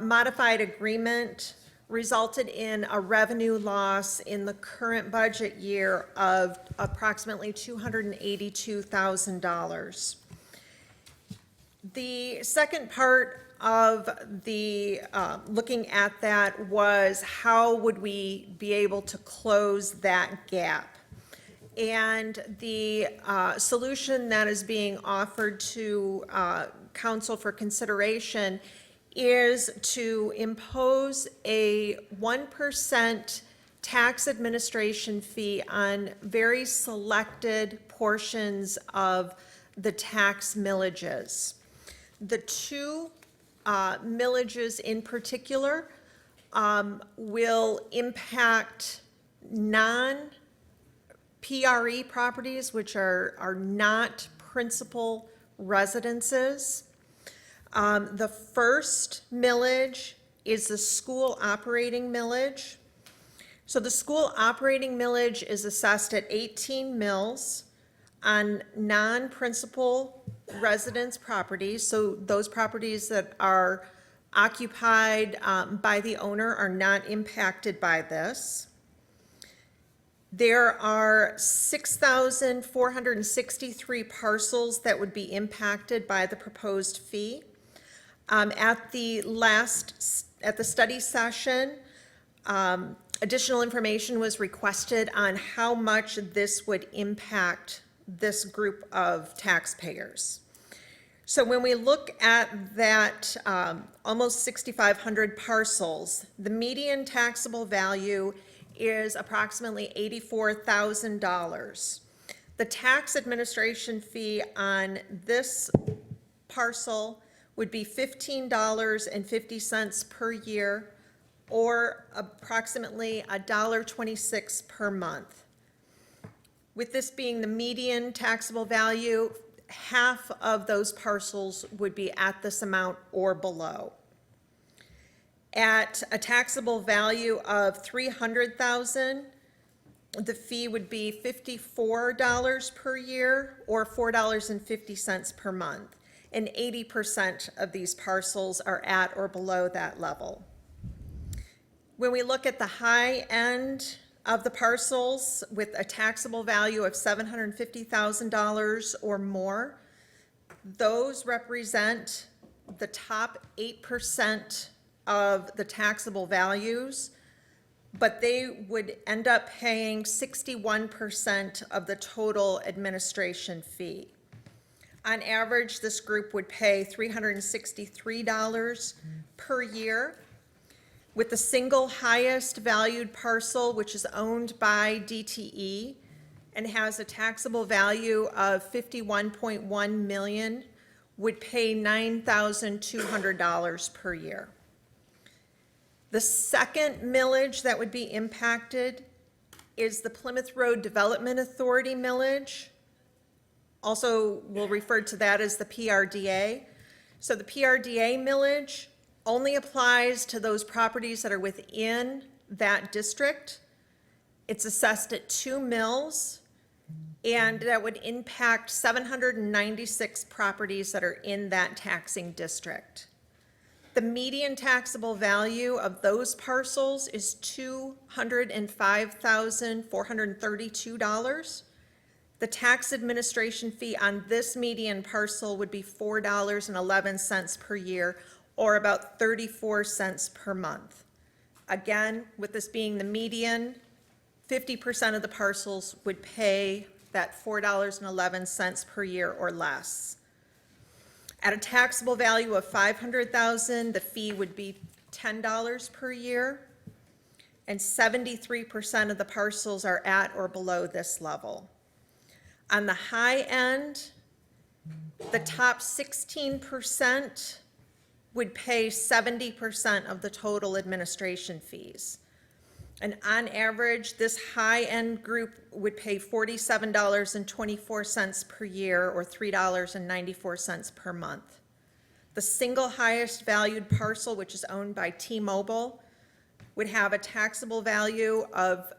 modified agreement resulted in a revenue loss in the current budget year of approximately $282,000. The second part of the looking at that was how would we be able to close that gap? And the solution that is being offered to council for consideration is to impose a 1% tax administration fee on very selected portions of the tax millages. The two millages in particular will impact non-PRE properties, which are not principal residences. The first millage is the school operating millage. So the school operating millage is assessed at 18 mills on non-principal residence properties. So those properties that are occupied by the owner are not impacted by this. There are 6,463 parcels that would be impacted by the proposed fee. At the study session, additional information was requested on how much this would impact this group of taxpayers. So when we look at that almost 6,500 parcels, the median taxable value is approximately $84,000. The tax administration fee on this parcel would be $15.50 per year, or approximately $1.26 per month. With this being the median taxable value, half of those parcels would be at this amount or below. At a taxable value of $300,000, the fee would be $54 per year or $4.50 per month. And 80% of these parcels are at or below that level. When we look at the high end of the parcels with a taxable value of $750,000 or more, those represent the top 8% of the taxable values, but they would end up paying 61% of the total administration fee. On average, this group would pay $363 per year. With the single highest valued parcel, which is owned by DTE and has a taxable value of $51.1 million, would pay $9,200 per year. The second millage that would be impacted is the Plymouth Road Development Authority millage. Also, we'll refer to that as the PRDA. So the PRDA millage only applies to those properties that are within that district. It's assessed at 2 mills, and that would impact 796 properties that are in that taxing district. The median taxable value of those parcels is $205,432. The tax administration fee on this median parcel would be $4.11 per year, or about 34 cents per month. Again, with this being the median, 50% of the parcels would pay that $4.11 per year or less. At a taxable value of $500,000, the fee would be $10 per year, and 73% of the parcels are at or below this level. On the high end, the top 16% would pay 70% of the total administration fees. And on average, this high-end group would pay $47.24 per year or $3.94 per month. The single highest valued parcel, which is owned by T-Mobile, would have a taxable value of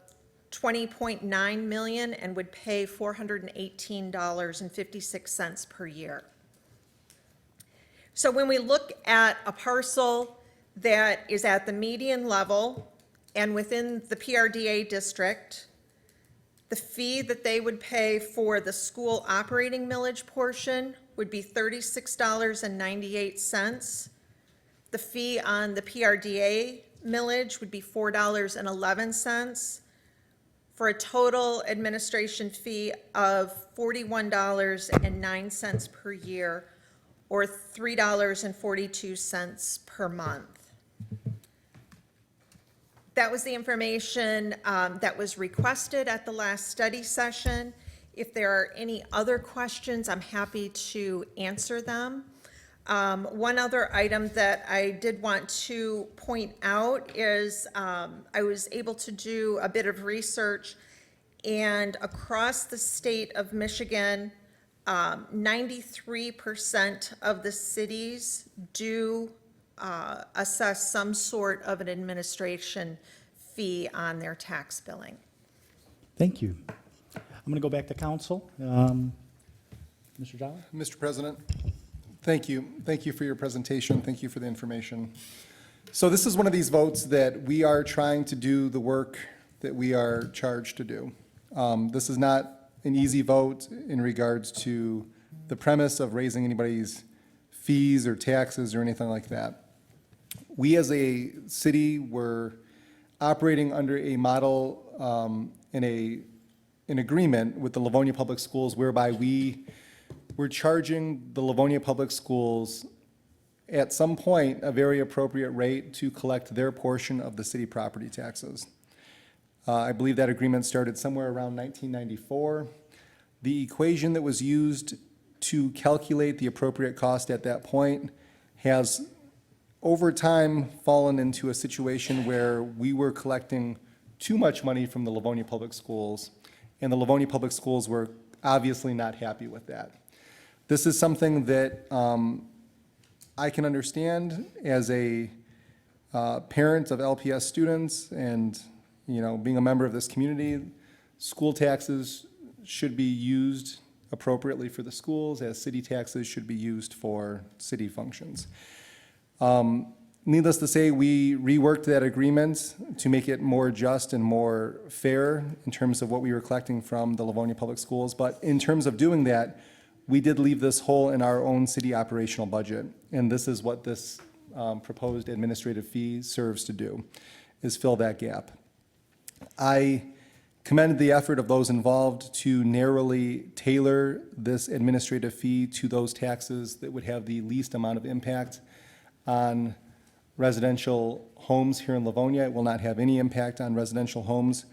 $20.9 million and would pay $418.56 per year. So when we look at a parcel that is at the median level and within the PRDA district, the fee that they would pay for the school operating millage portion would be $36.98. The fee on the PRDA millage would be $4.11, for a total administration fee of $41.09 per year, or $3.42 per month. That was the information that was requested at the last study session. If there are any other questions, I'm happy to answer them. One other item that I did want to point out is I was able to do a bit of research, and across the state of Michigan, 93% of the cities do assess some sort of an administration fee on their tax billing. Thank you. I'm going to go back to council. Mr. Jolly? Mr. President, thank you. Thank you for your presentation. Thank you for the information. So this is one of these votes that we are trying to do the work that we are charged to do. This is not an easy vote in regards to the premise of raising anybody's fees or taxes or anything like that. We as a city were operating under a model in an agreement with the Livonia Public Schools whereby we were charging the Livonia Public Schools at some point a very appropriate rate to collect their portion of the city property taxes. I believe that agreement started somewhere around 1994. The equation that was used to calculate the appropriate cost at that point has over time fallen into a situation where we were collecting too much money from the Livonia Public Schools, and the Livonia Public Schools were obviously not happy with that. This is something that I can understand as a parent of LPS students and, you know, being a member of this community. School taxes should be used appropriately for the schools, as city taxes should be used for city functions. Needless to say, we reworked that agreement to make it more just and more fair in terms of what we were collecting from the Livonia Public Schools. But in terms of doing that, we did leave this hole in our own city operational budget. And this is what this proposed administrative fee serves to do, is fill that gap. I commend the effort of those involved to narrowly tailor this administrative fee to those taxes that would have the least amount of impact on residential homes here in Livonia. It will not have any impact on residential homes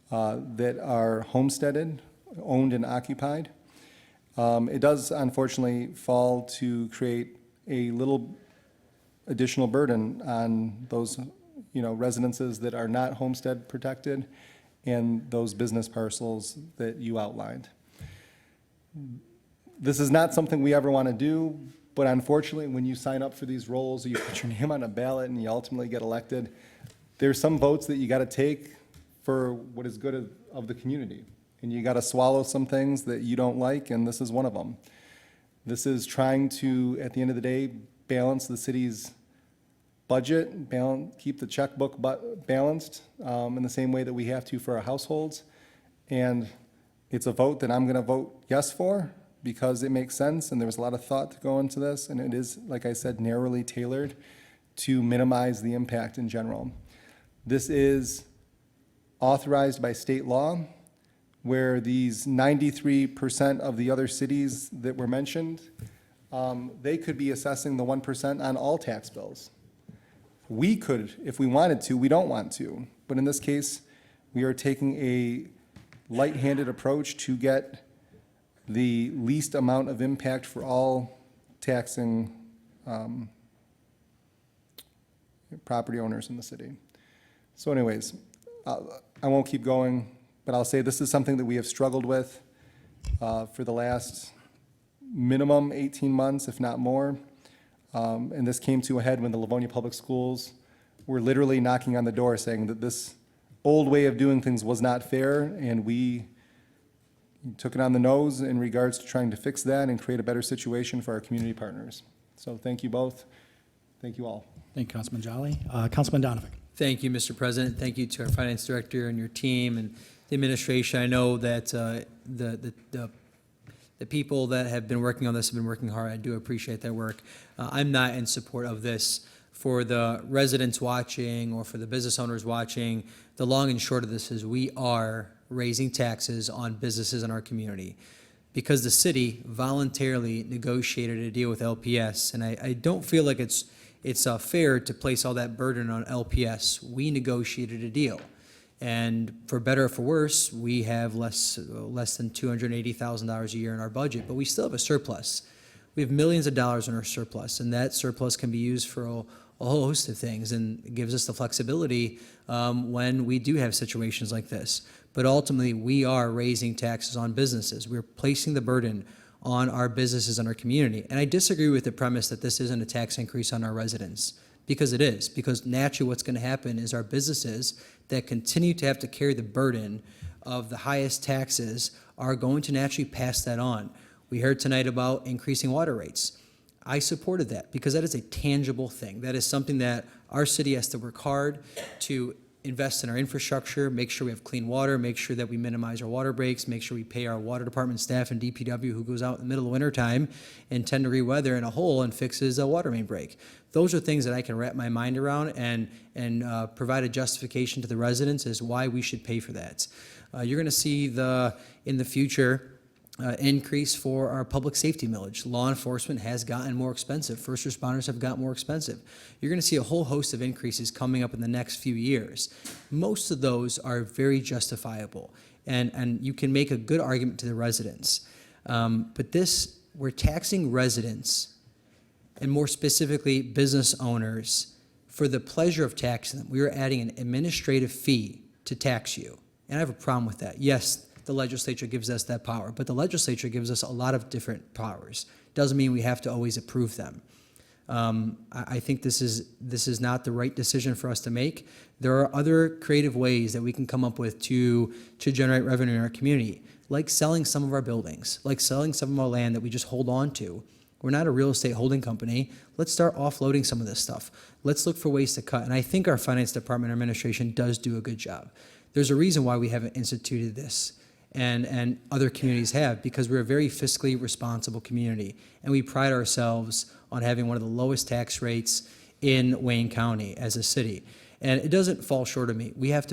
that are homesteaded, owned and occupied. It does unfortunately fall to create a little additional burden on those, you know, residences that are not homestead protected and those business parcels that you outlined. This is not something we ever want to do, but unfortunately, when you sign up for these roles, or you put your name on a ballot and you ultimately get elected, there's some votes that you got to take for what is good of the community. And you got to swallow some things that you don't like, and this is one of them. This is trying to, at the end of the day, balance the city's budget, keep the checkbook balanced in the same way that we have to for our households. And it's a vote that I'm going to vote yes for because it makes sense, and there was a lot of thought to go into this, and it is, like I said, narrowly tailored to minimize the impact in general. This is authorized by state law, where these 93% of the other cities that were mentioned, they could be assessing the 1% on all tax bills. We could, if we wanted to, we don't want to. But in this case, we are taking a light-handed approach to get the least amount of impact for all taxing property owners in the city. So anyways, I won't keep going, but I'll say this is something that we have struggled with for the last minimum 18 months, if not more. And this came to a head when the Livonia Public Schools were literally knocking on the door saying that this old way of doing things was not fair, and we took it on the nose in regards to trying to fix that and create a better situation for our community partners. So thank you both. Thank you all. Thank you, Councilman Jolly. Councilman Donovan. Thank you, Mr. President. Thank you to our finance director and your team and the administration. I know that the people that have been working on this have been working hard. I do appreciate their work. I'm not in support of this. For the residents watching or for the business owners watching, the long and short of this is we are raising taxes on businesses in our community because the city voluntarily negotiated a deal with LPS, and I don't feel like it's fair to place all that burden on LPS. We negotiated a deal. And for better or for worse, we have less than $280,000 a year in our budget, but we still have a surplus. We have millions of dollars in our surplus, and that surplus can be used for a whole host of things, and it gives us the flexibility when we do have situations like this. But ultimately, we are raising taxes on businesses. We're placing the burden on our businesses and our community. And I disagree with the premise that this isn't a tax increase on our residents, because it is. Because naturally what's going to happen is our businesses that continue to have to carry the burden of the highest taxes are going to naturally pass that on. We heard tonight about increasing water rates. I supported that because that is a tangible thing. That is something that our city has to work hard to invest in our infrastructure, make sure we have clean water, make sure that we minimize our water breaks, make sure we pay our water department staff and DPW who goes out in the middle of winter time in 10-degree weather in a hole and fixes a water main break. Those are things that I can wrap my mind around and provide a justification to the residents as why we should pay for that. You're going to see in the future increase for our public safety millage. Law enforcement has gotten more expensive. First responders have gotten more expensive. You're going to see a whole host of increases coming up in the next few years. Most of those are very justifiable, and you can make a good argument to the residents. But we're taxing residents, and more specifically business owners, for the pleasure of taxing them. We are adding an administrative fee to tax you, and I have a problem with that. Yes, the legislature gives us that power, but the legislature gives us a lot of different powers. Doesn't mean we have to always approve them. I think this is not the right decision for us to make. There are other creative ways that we can come up with to generate revenue in our community, like selling some of our buildings, like selling some of our land that we just hold on to. We're not a real estate holding company. Let's start offloading some of this stuff. Let's look for ways to cut. And I think our finance department administration does do a good job. There's a reason why we haven't instituted this. And other communities have, because we're a very fiscally responsible community, and we pride ourselves on having one of the lowest tax rates in Wayne County as a city. And it doesn't fall short of me. We have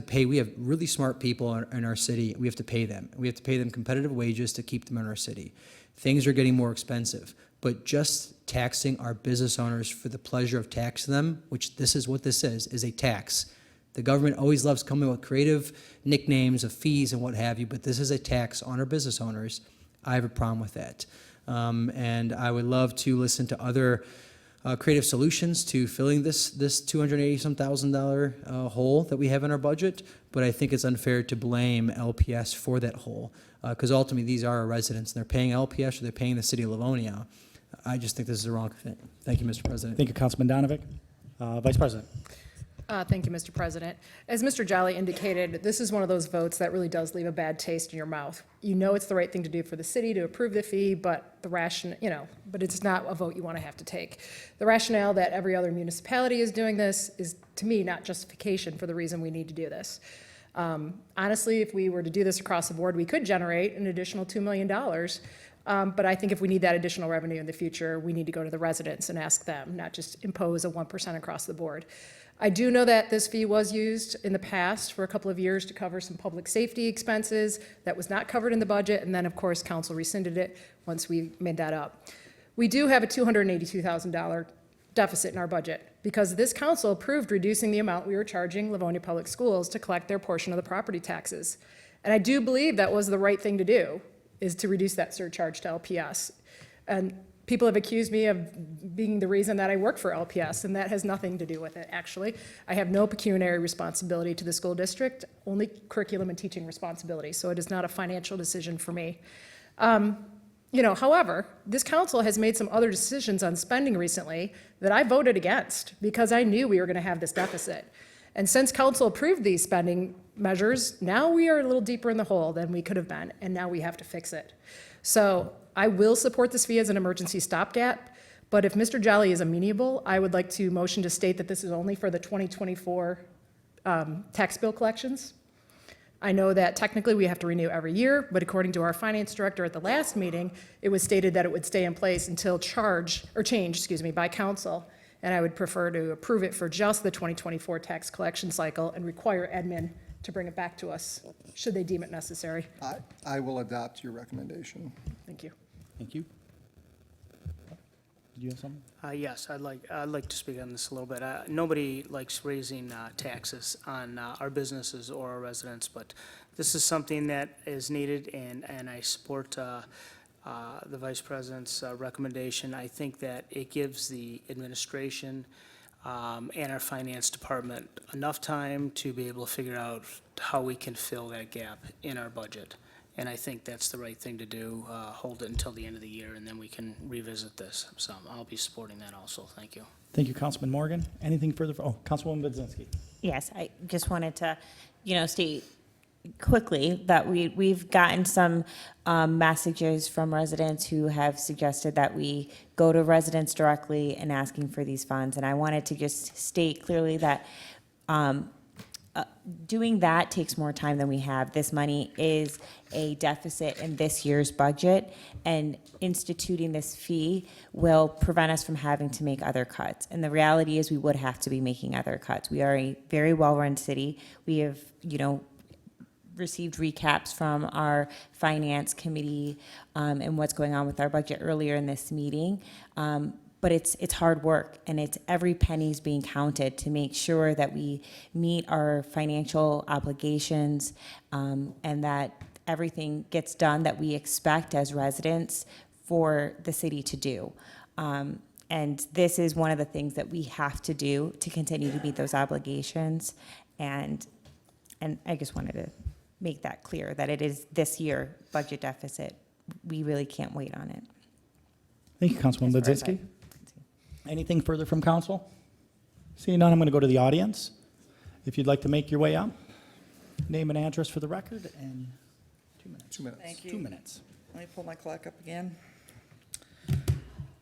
really smart people in our city. We have to pay them. We have to pay them competitive wages to keep them in our city. Things are getting more expensive, but just taxing our business owners for the pleasure of taxing them, which this is what this is a tax. The government always loves coming with creative nicknames of fees and what have you, but this is a tax on our business owners. I have a problem with that. And I would love to listen to other creative solutions to filling this $280,000 hole that we have in our budget, but I think it's unfair to blame LPS for that hole, because ultimately these are our residents, and they're paying LPS or they're paying the city of Livonia. I just think this is the wrong thing. Thank you, Mr. President. Thank you, Councilman Donovic. Vice President. Thank you, Mr. President. As Mr. Jolly indicated, this is one of those votes that really does leave a bad taste in your mouth. You know it's the right thing to do for the city to approve the fee, but but it's not a vote you want to have to take. The rationale that every other municipality is doing this is, to me, not justification for the reason we need to do this. Honestly, if we were to do this across the board, we could generate an additional $2 million. But I think if we need that additional revenue in the future, we need to go to the residents and ask them, not just impose a 1% across the board. I do know that this fee was used in the past for a couple of years to cover some public safety expenses that was not covered in the budget, and then, of course, council rescinded it once we made that up. We do have a $282,000 deficit in our budget because this council approved reducing the amount we were charging Livonia Public Schools to collect their portion of the property taxes. And I do believe that was the right thing to do, is to reduce that surcharge to LPS. And people have accused me of being the reason that I work for LPS, and that has nothing to do with it, actually. I have no pecuniary responsibility to the school district, only curriculum and teaching responsibility, so it is not a financial decision for me. However, this council has made some other decisions on spending recently that I voted against because I knew we were going to have this deficit. And since council approved these spending measures, now we are a little deeper in the hole than we could have been, and now we have to fix it. So I will support this fee as an emergency stopgap, but if Mr. Jolly is amenable, I would like to motion to state that this is only for the 2024 tax bill collections. I know that technically we have to renew every year, but according to our finance director at the last meeting, it was stated that it would stay in place until change by council, and I would prefer to approve it for just the 2024 tax collection cycle and require admin to bring it back to us, should they deem it necessary. I will adopt your recommendation. Thank you. Thank you. Did you have something? Yes, I'd like to speak on this a little bit. Nobody likes raising taxes on our businesses or our residents, but this is something that is needed, and I support the Vice President's recommendation. I think that it gives the administration and our finance department enough time to be able to figure out how we can fill that gap in our budget. and I think that's the right thing to do. Hold it until the end of the year, and then we can revisit this. So I'll be supporting that also. Thank you. Thank you, Councilman Morgan. Anything further? Councilwoman Budzinski. Yes, I just wanted to, state quickly that we've gotten some messages from residents who have suggested that we go to residents directly and asking for these funds. And I wanted to just state clearly that doing that takes more time than we have. This money is a deficit in this year's budget, and instituting this fee will prevent us from having to make other cuts. And the reality is we would have to be making other cuts. We are a very well-run city. We have, received recaps from our finance committee and what's going on with our budget earlier in this meeting. But it's hard work, and it's every penny's being counted to make sure that we meet our financial obligations, and that everything gets done that we expect as residents for the city to do. And this is one of the things that we have to do to continue to meet those obligations. And I just wanted to make that clear, that it is this year budget deficit. We really can't wait on it. Thank you, Councilwoman As far as Budzinski. Anything further from council? Seeing none, I'm going to go to the audience. If you'd like to make your way up, name and address for the record, and 2 minutes. 2 minutes. Thank you. 2 minutes. Let me pull my clock up again.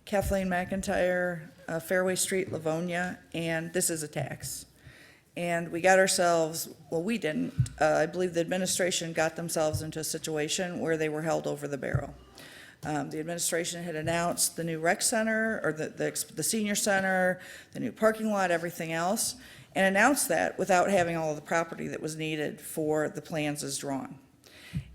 Kathleen McIntyre, Fairway Street, Livonia, and this is a tax. And we got ourselves, well, we didn't, I believe the administration got themselves into a situation where they were held over the barrel. The administration had announced the new rec center, or the senior center, the new parking lot, everything else, and announced that without having all of the property that was needed for the plans as drawn.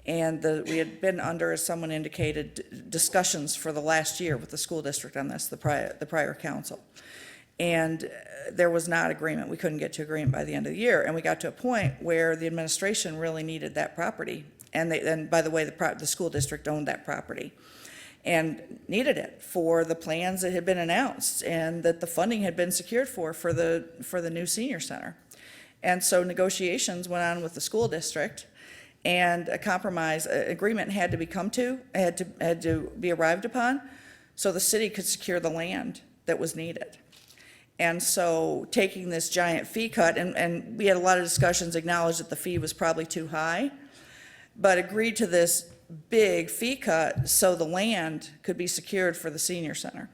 And we had been under, as someone indicated, discussions for the last year with the school district on this, the prior council. And there was not agreement. We couldn't get to agreement by the end of the year. And we got to a point where the administration really needed that property. And by the way, the school district owned that property and needed it for the plans that had been announced and that the funding had been secured for the new senior center. And so negotiations went on with the school district, and a compromise agreement had to had to be arrived upon, so the city could secure the land that was needed. And so taking this giant fee cut, and we had a lot of discussions, acknowledged that the fee was probably too high, but agreed to this big fee cut so the land could be secured for the senior center.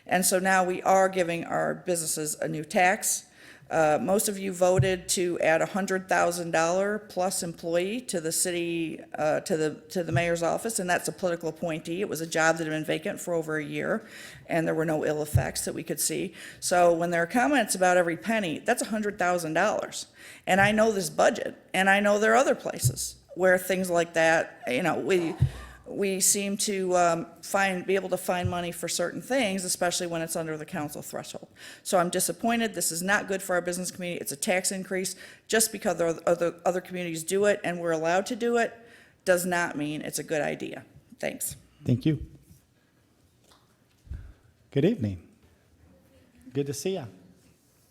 And so now we are giving our businesses a new tax. Most of you voted to add $100,000 plus employee to the city, to the mayor's office, and that's a political appointee. It was a job that had been vacant for over a year, and there were no ill effects that we could see. So when there are comments about every penny, that's $100,000. And I know this budget, and I know there are other places where things like that, we seem to be able to find money for certain things, especially when it's under the council threshold. So I'm disappointed. This is not good for our business community. It's a tax increase. Just because other communities do it and we're allowed to do it does not mean it's a good idea. Thanks. Thank you. Good evening. Good to see you.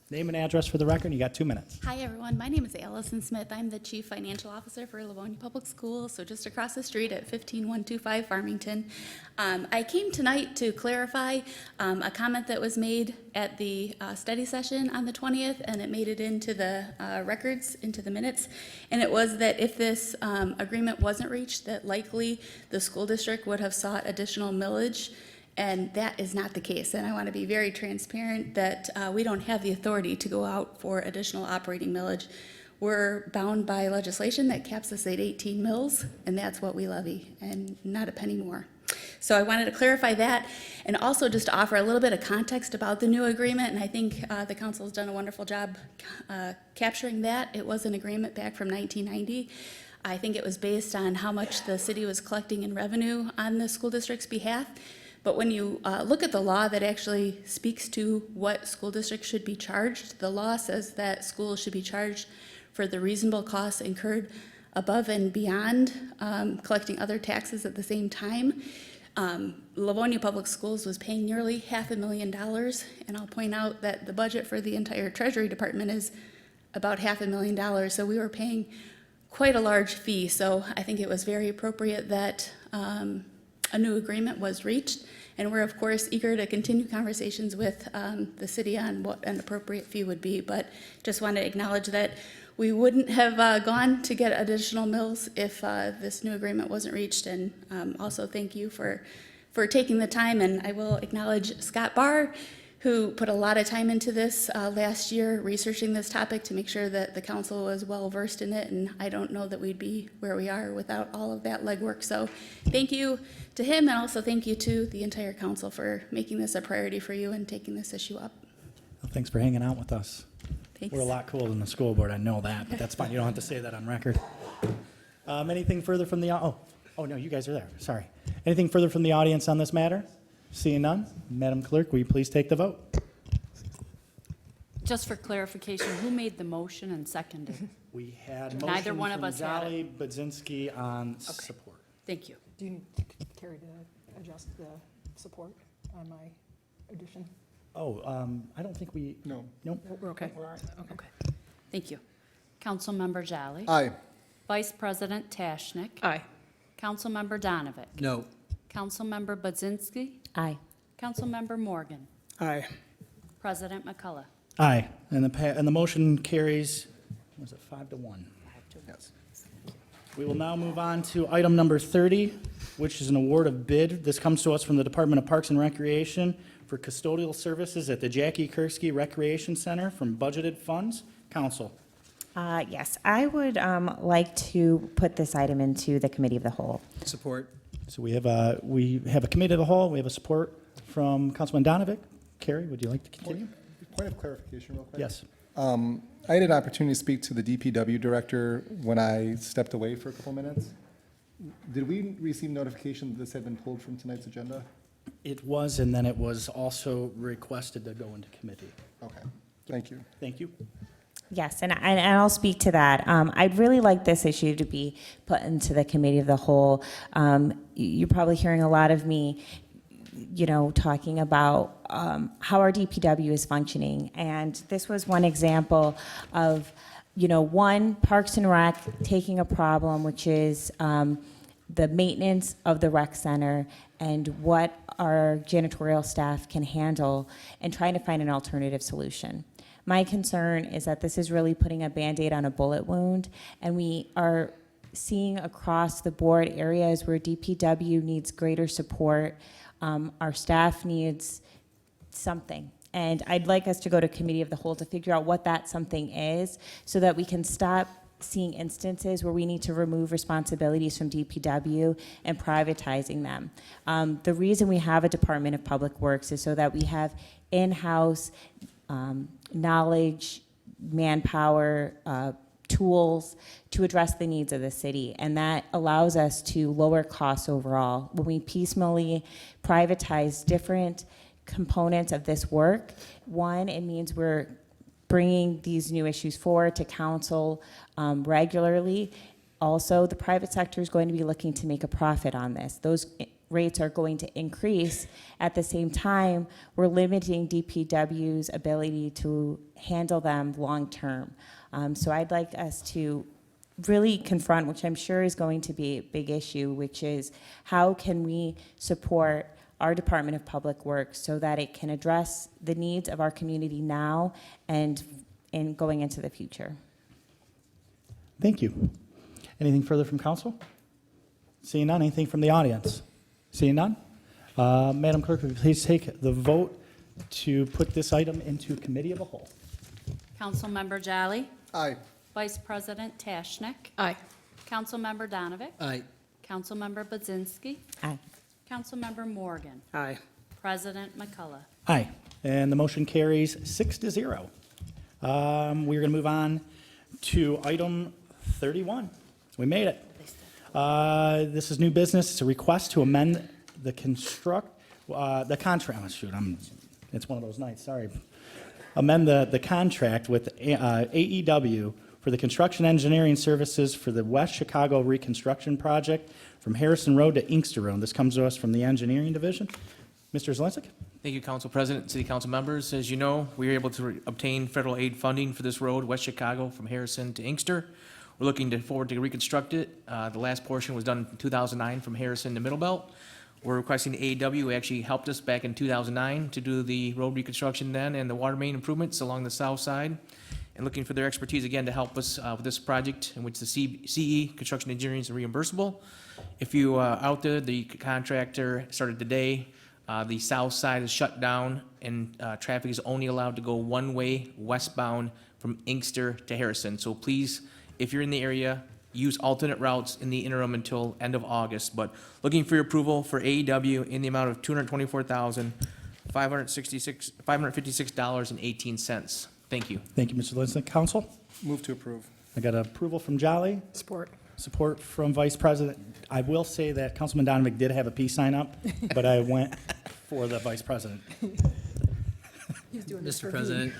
Name and address for the record. You got 2 minutes. Hi, everyone. My name is Allison Smith. I'm the Chief Financial Officer for Livonia Public Schools, so just across the street at 15125 Farmington. I came tonight to clarify a comment that was made at the study session on the 20th, and it made it into the records, into the minutes. And it was that if this agreement wasn't reached, that likely the school district would have sought additional millage. And that is not the case. And I want to be very transparent that we don't have the authority to go out for additional operating millage. We're bound by legislation that caps us at 18 mills, and that's what we levy, and not a penny more. So I wanted to clarify that, and also just to offer a little bit of context about the new agreement, and I think the council has done a wonderful job capturing that. It was an agreement back from 1990. I think it was based on how much the city was collecting in revenue on the school district's behalf. But when you look at the law that actually speaks to what school districts should be charged, the law says that schools should be charged for the reasonable costs incurred above and beyond collecting other taxes at the same time. Livonia Public Schools was paying nearly $500,000, and I'll point out that the budget for the entire Treasury Department is about $500,000, so we were paying quite a large fee, so I think it was very appropriate that a new agreement was reached. And we're, of course, eager to continue conversations with the city on what an appropriate fee would be, but just want to acknowledge that we wouldn't have gone to get additional mills if this new agreement wasn't reached. And also thank you for taking the time, and I will acknowledge Scott Barr, who put a lot of time into this last year, researching this topic to make sure that the council was well versed in it, and I don't know that we'd be where we are without all of that legwork. So thank you to him, and also thank you to the entire council for making this a priority for you and taking this issue up. Well, thanks for hanging out with us. Thanks. We're a lot cooler than the school board, I know that, but that's fine. You don't have to say that on record. Anything further from the, oh, no, you guys are there, sorry. Anything further from the audience on this matter? Seeing none, Madam Clerk, will you please take the vote? Just for clarification, who made the motion and seconded? We had Neither motion one of from us had Jolly, Budzinski on support. Thank you. Do you need Carrie to adjust the support on my addition? Oh, I don't think we, No. nope. We're okay? Okay. Thank you. Councilmember Jolly. Aye. Vice President Tashnik. Aye. Councilmember Donovic. No. Councilmember Budzinski. Aye. Councilmember Morgan. Aye. President McCullough. Aye, and the motion carries, was it 5-1? Yes. We will now move on to item number 30, which is an award of bid. This comes to us from the Department of Parks and Recreation for custodial services at the Jackie Kursky Recreation Center from budgeted funds. Council. Yes, I would like to put this item into the committee of the whole. Support. So we have a committee of the whole. We have a support from Councilman Donovic. Carrie, would you like to continue? Point of clarification real quick. Yes. I had an opportunity to speak to the DPW director when I stepped away for a couple minutes. Did we receive notification that this had been pulled from tonight's agenda? It was, and then it was also requested to go into committee. Okay, thank you. Thank you. Yes, and I'll speak to that. I'd really like this issue to be put into the committee of the whole. You're probably hearing a lot of me, talking about how our DPW is functioning. And this was one example of, one, Parks and Rec taking a problem, which is the maintenance of the rec center and what our janitorial staff can handle, and trying to find an alternative solution. My concern is that this is really putting a Band-Aid on a bullet wound, and we are seeing across the board areas where DPW needs greater support. Our staff needs something. And I'd like us to go to committee of the whole to figure out what that something is, so that we can stop seeing instances where we need to remove responsibilities from DPW and privatizing them. The reason we have a Department of Public Works is so that we have in-house knowledge, manpower, tools to address the needs of the city, and that allows us to lower costs overall. When we piecemeally privatize different components of this work, one, it means we're bringing these new issues forward to council regularly. Also, the private sector is going to be looking to make a profit on this. Those rates are going to increase. At the same time, we're limiting DPW's ability to handle them long-term. So I'd like us to really confront, which I'm sure is going to be a big issue, which is how can we support our Department of Public Works so that it can address the needs of our community now and going into the future. Thank you. Anything further from council? Seeing none, anything from the audience? Seeing none? Madam Clerk, would you please take the vote to put this item into committee of the whole? Councilmember Jolly. Aye. Vice President Tashnik. Aye. Councilmember Donovic. Aye. Councilmember Budzinski. Aye. Councilmember Morgan. Aye. President McCullough. Aye, and the motion carries 6-0. We're going to move on to item 31. We made it. This is new business. It's a request to amend the contract. It's one of those nights, sorry. Amend the contract with AEW for the construction engineering services for the West Chicago Reconstruction Project from Harrison Road to Inkster Road. This comes to us from the engineering division. Mr. Zelinsik? Thank you, Council President, City Council members. As you know, we were able to obtain federal aid funding for this road, West Chicago from Harrison to Inkster. We're We're looking forward to reconstruct it. The last portion was done in 2009 from Harrison to Middle Belt. We're requesting the AEW, who actually helped us back in 2009 to do the road reconstruction then and the water main improvements along the south side. And looking for their expertise again to help us with this project, in which the CE, construction engineering, is reimbursable. If you are out there, the contractor started today. The south side is shut down, and traffic is only allowed to go one way westbound from Inkster to Harrison. So please, if you're in the area, use alternate routes in the interim until end of August. But looking for your approval for AEW in the amount of $224,556.18. Thank you. Thank you, Mr. Linsnick. Council? Move to approve. I got approval from Jolly, Support. support from Vice President. I will say that Councilman Donovan did have a peace sign up, but I went for the Vice President. He's doing this Mr. for me. President.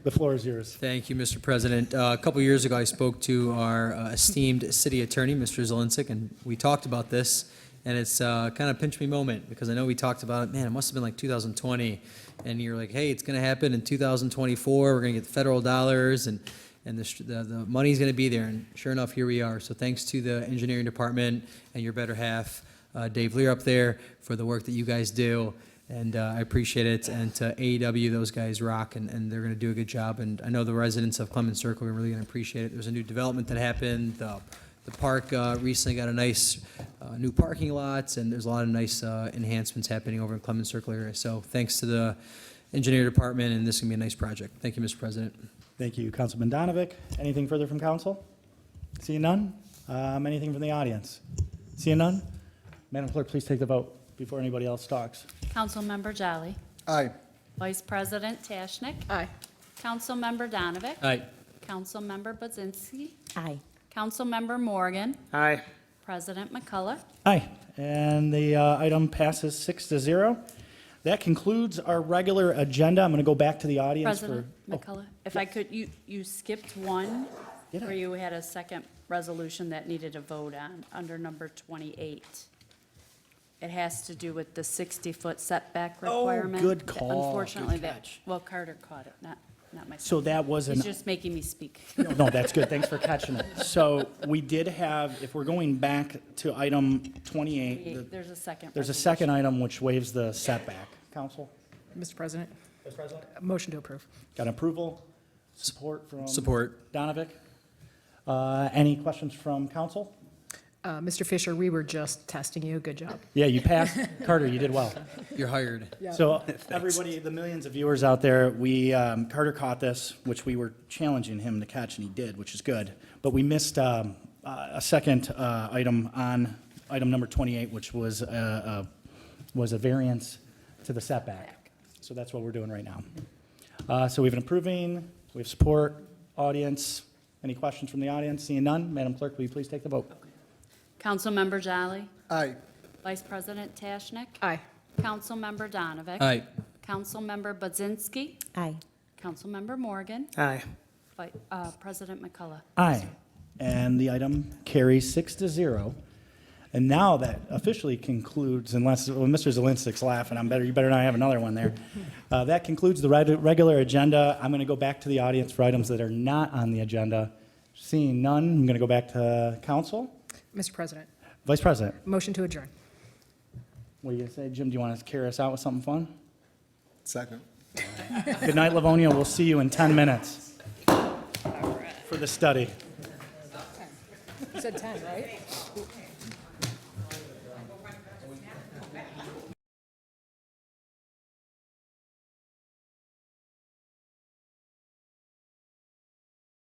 The floor is yours. Thank you, Mr. President. A couple years ago, I spoke to our esteemed city attorney, Mr. Zelinczyk, and we talked about this, and it's kind of a pinch me moment, because I know we talked about it, man, it must have been like 2020, and you're like, hey, it's going to happen in 2024, we're going to get the federal dollars, and the money's going to be there, and sure enough, here we are. So thanks to the engineering department and your better half, Dave Lear up there, for the work that you guys do. And I appreciate it. And to AEW, those guys rock, and they're going to do a good job. And I know the residents of Clemens Circle are really going to appreciate it. There's a new development that happened. The park recently got a nice new parking lots, and there's a lot of nice enhancements happening over in Clemens Circle area. So thanks to the engineer department, and this is going to be a nice project. Thank you, Mr. President. Thank you, Councilman Donovan. Anything further from council? Seeing none? Anything from the audience? Seeing none? Madam Clerk, please take the vote before anybody else talks. Councilmember Jolly. Aye. Vice President Tashnik. Aye. Councilmember Donovan. Aye. Councilmember Budzinski. Aye. Councilmember Morgan. Aye. President McCullough. Aye, and the item passes 6-0. That concludes our regular agenda. I'm going to go back to the audience for. President McCullough, if I could, you skipped one Did I? where you had a second resolution that needed a vote on, under number 28. It has to do with the 60-foot setback Oh, requirement. good call. Unfortunately, Good that, catch. well, Carter caught it, not myself. So that was He's an. just making me speak. No, that's good. Thanks for catching it. So we did have, if we're going back to item 28, There's a second. there's a resolution. second item which waives the setback. Council? Mr. President, Vice President? motion to approve. Got approval? Support from? Support. Donovan? Any questions from council? Mr. Fisher, we were just testing you. Good job. Yeah, you passed. Carter, you did well. You're hired. Yeah. So everybody, the millions of viewers out there, we, Carter caught this, which we were challenging him to catch, and he did, which is good. But we missed a second item on item number 28, which was a variance to the setback. So that's what we're doing right now. So we have an approving, we have support, audience. Any questions from the audience? Seeing none, Madam Clerk, will you please take the vote? Councilmember Jolly. Aye. Vice President Tashnik. Aye. Councilmember Donovan. Aye. Councilmember Budzinski. Aye. Councilmember Morgan. Aye. President McCullough. Aye. And the item carries 6-0. And now that officially concludes, unless, well, Mr. Zelinczyk's laughing, you better not have another one there. That concludes the regular agenda. I'm going to go back to the audience for items that are not on the agenda. Seeing none, I'm going to go back to council. Mr. President, Vice President, motion to adjourn. what are you going to say? Jim, do you want to carry us out with something fun? Second. Good night, Livonia. We'll see you in 10 minutes for the study. You said 10, right?